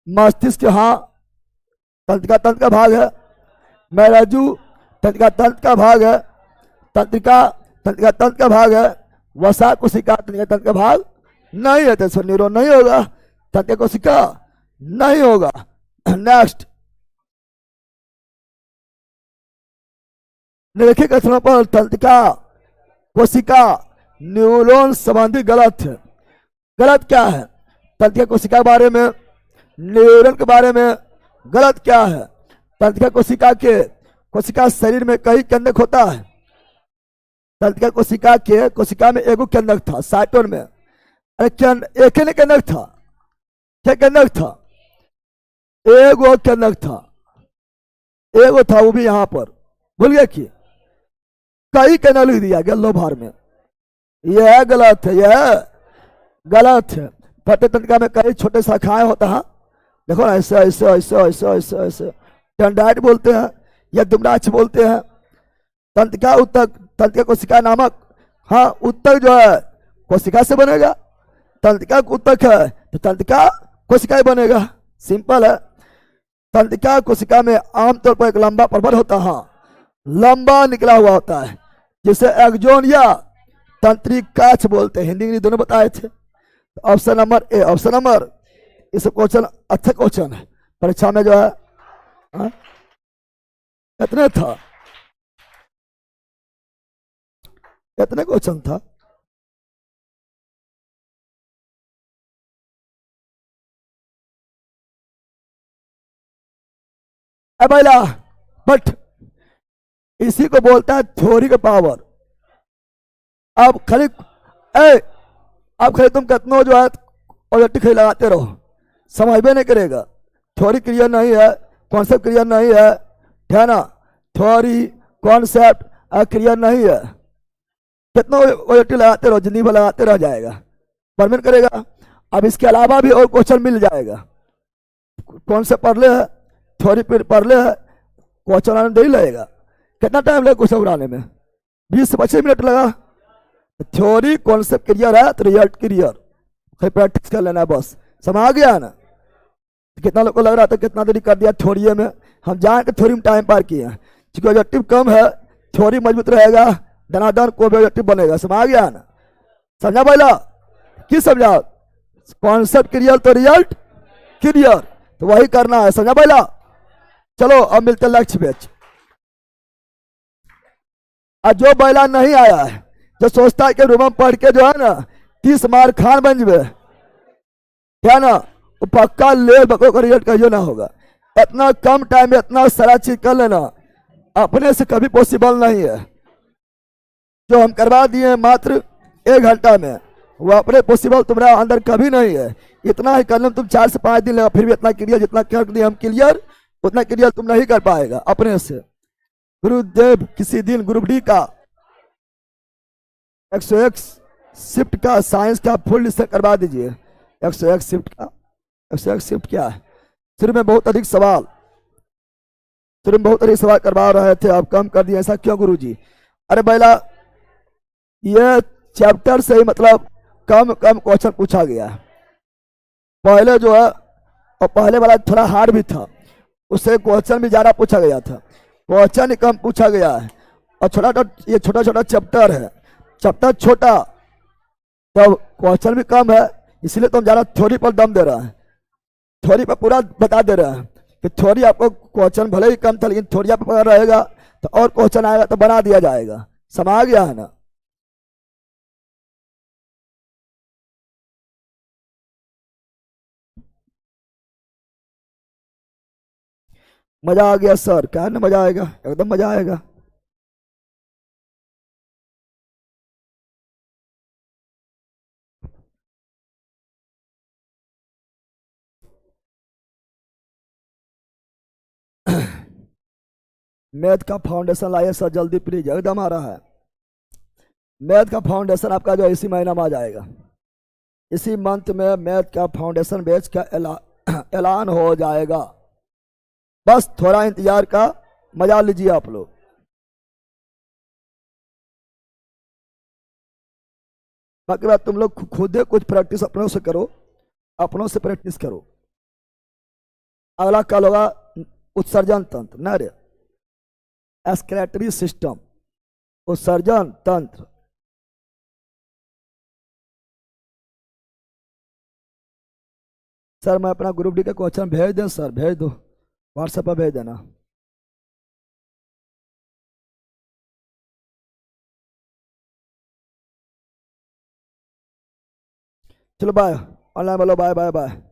मस्तिष्क हाँ तंत्रिका तंत्र का भाग है, मेरुरज्जु तंत्रिका तंत्र का भाग है, तंत्रिका तंत्र का भाग है, वसा कोशिका तंत्रिका तंत्र का भाग नहीं है, तो न्यूरॉन नहीं होगा, तंत्रिका कोशिका नहीं होगा। नेक्स्ट, निम्नलिखित कथनों पर तंत्रिका कोशिका न्यूरॉन संबंधी गलत है। गलत क्या है? तंत्रिका कोशिका के बारे में, न्यूरॉन के बारे में गलत क्या है? तंत्रिका कोशिका शरीर में कई केंद्रक होता है। तंत्रिका कोशिका में एगो केंद्रक था साइटोन में, अरे एक ही केंद्रक था, क्या केंद्रक था? एगो केंद्रक था, एगो था, वो भी यहां पर भूल गया कि कई केंद्र लिख दिया गया लोभार में। यह गलत है, यह गलत है। फटे तंत्रिका में कई छोटे शाखाएं होता है, देखो ना, ऐसे ऐसे ऐसे ऐसे ऐसे ऐसे टेंडाइट बोलते हैं या दुमराक्ष बोलते हैं। तंत्रिका उत्तक, तंत्रिका कोशिका नामक, हाँ उत्तक जो है कोशिका से बनेगा, तंत्रिका उत्तक है तो तंत्रिका कोशिका ही बनेगा, सिंपल है। तंत्रिका कोशिका में आमतौर पर एक लंबा प्रबल होता है, हाँ लंबा निकला हुआ होता है, जिसे एक्सोन या तंत्रिकाक्ष बोलते हैं। हिंदी इंग्लिश दोनों बताए थे। Option number A, option number, इस क्वेश्चन अच्छा क्वेश्चन है परीक्षा में जो है। इतने था, इतने क्वेश्चन था। पहला बट इसी को बोलता है थ्योरी का पावर। अब खाली तुम कितनों जो है ऑब्जेक्टिव खाली लगाते रहो, समझ में नहीं करेगा। थ्योरी क्लियर नहीं है, कॉन्सेप्ट क्लियर नहीं है ना, थ्योरी कॉन्सेप्ट क्लियर नहीं है, कितना ऑब्जेक्टिव लगाते रहो, जिंदगी भर लगाते रह जाएगा, परमानेंट करेगा। अब इसके अलावा भी और क्वेश्चन मिल जाएगा। कॉन्सेप्ट पढ़ ले है, थ्योरी पढ़ ले है, क्वेश्चन आने नहीं लगेगा। कितना टाइम लगेगा क्वेश्चन उड़ाने में? 20 से 25 मिनट लगा। थ्योरी कॉन्सेप्ट क्लियर है तो रिजल्ट क्लियर, फिर प्रैक्टिस कर लेना है बस, समझ आ गया ना। कितना लोग को लग रहा था कितना देरी कर दिया थ्योरी में, हम जान के थ्योरी में टाइम पार किए हैं। क्योंकि ऑब्जेक्टिव कम है, थ्योरी मजबूत रहेगा, दनादन को भी ऑब्जेक्टिव बनेगा, समझ आ गया ना। समझा पहला किस समझा? कॉन्सेप्ट क्लियर तो रिजल्ट क्लियर, तो वही करना है, समझा पहला। चलो अब मिलते हैं लक्ष्य पेज। और जो बैला नहीं आया है, जो सोचता है कि रूम में पढ़ के जो है ना 30 मार खान बन जाए, क्या ना, वो पक्का ले बको का रिजल्ट कहियो ना होगा। इतना कम टाइम में इतना सारा चीज कर लेना अपने से कभी पॉसिबल नहीं है। जो हम करवा दिए मात्र 1 घंटा में, वो अपने पॉसिबल तुम्हारा अंदर कभी नहीं है। इतना ही करने में तुम 4 से 5 दिन लगा, फिर भी इतना क्लियर जितना कर दिए हम क्लियर, उतना क्लियर तुम नहीं कर पाएगा अपने से। गुरुदेव किसी दिन ग्रुप डी का 101 शिफ्ट का साइंस का फुल डिस्कस करवा दीजिए। 101 शिफ्ट का 101 शिफ्ट क्या है? शुरू में बहुत अधिक सवाल करवा रहे थे, आप कम कर दिए, ऐसा क्यों गुरुजी? अरे बैला, ये चैप्टर से ही मतलब कम क्वेश्चन पूछा गया है। पहले जो है, और पहले वाला थोड़ा हार्ड भी था, उससे क्वेश्चन भी ज्यादा पूछा गया था, क्वेश्चन ही कम पूछा गया है। और ये छोटा छोटा चैप्टर है, चैप्टर छोटा तब क्वेश्चन भी कम है, इसलिए तो हम ज्यादा थ्योरी पर दम दे रहे हैं, थ्योरी पर पूरा बता दे रहे हैं कि थ्योरी आपको क्वेश्चन भले ही कम था, लेकिन थ्योरी आप पर रहेगा तो और क्वेश्चन आएगा तो बना दिया जाएगा। समा गया है ना? मजा आ गया सर? क्या ना मजा आएगा, एकदम मजा आएगा। मैथ का फाउंडेशन लाइए सर जल्दी प्लीज, एकदम आ रहा है। मैथ का फाउंडेशन आपका जो इसी महीना में आ जाएगा, इसी मंथ में मैथ का फाउंडेशन बैच का ऐलान हो जाएगा। बस थोड़ा इंतजार का मजा लीजिए आप लोग। बाकी बात तुम लोग खुद कुछ प्रैक्टिस अपनों से करो, अपनों से प्रैक्टिस करो। अगला कल होगा उत्सर्जन तंत्र, न रे, एक्सक्रेटरी सिस्टम, उत्सर्जन तंत्र। सर मैं अपना ग्रुप डी का क्वेश्चन भेज दें? सर भेज दो, व्हाट्सएप पर भेज देना। चलो बाय, ऑनलाइन बोलो बाय बाय बाय।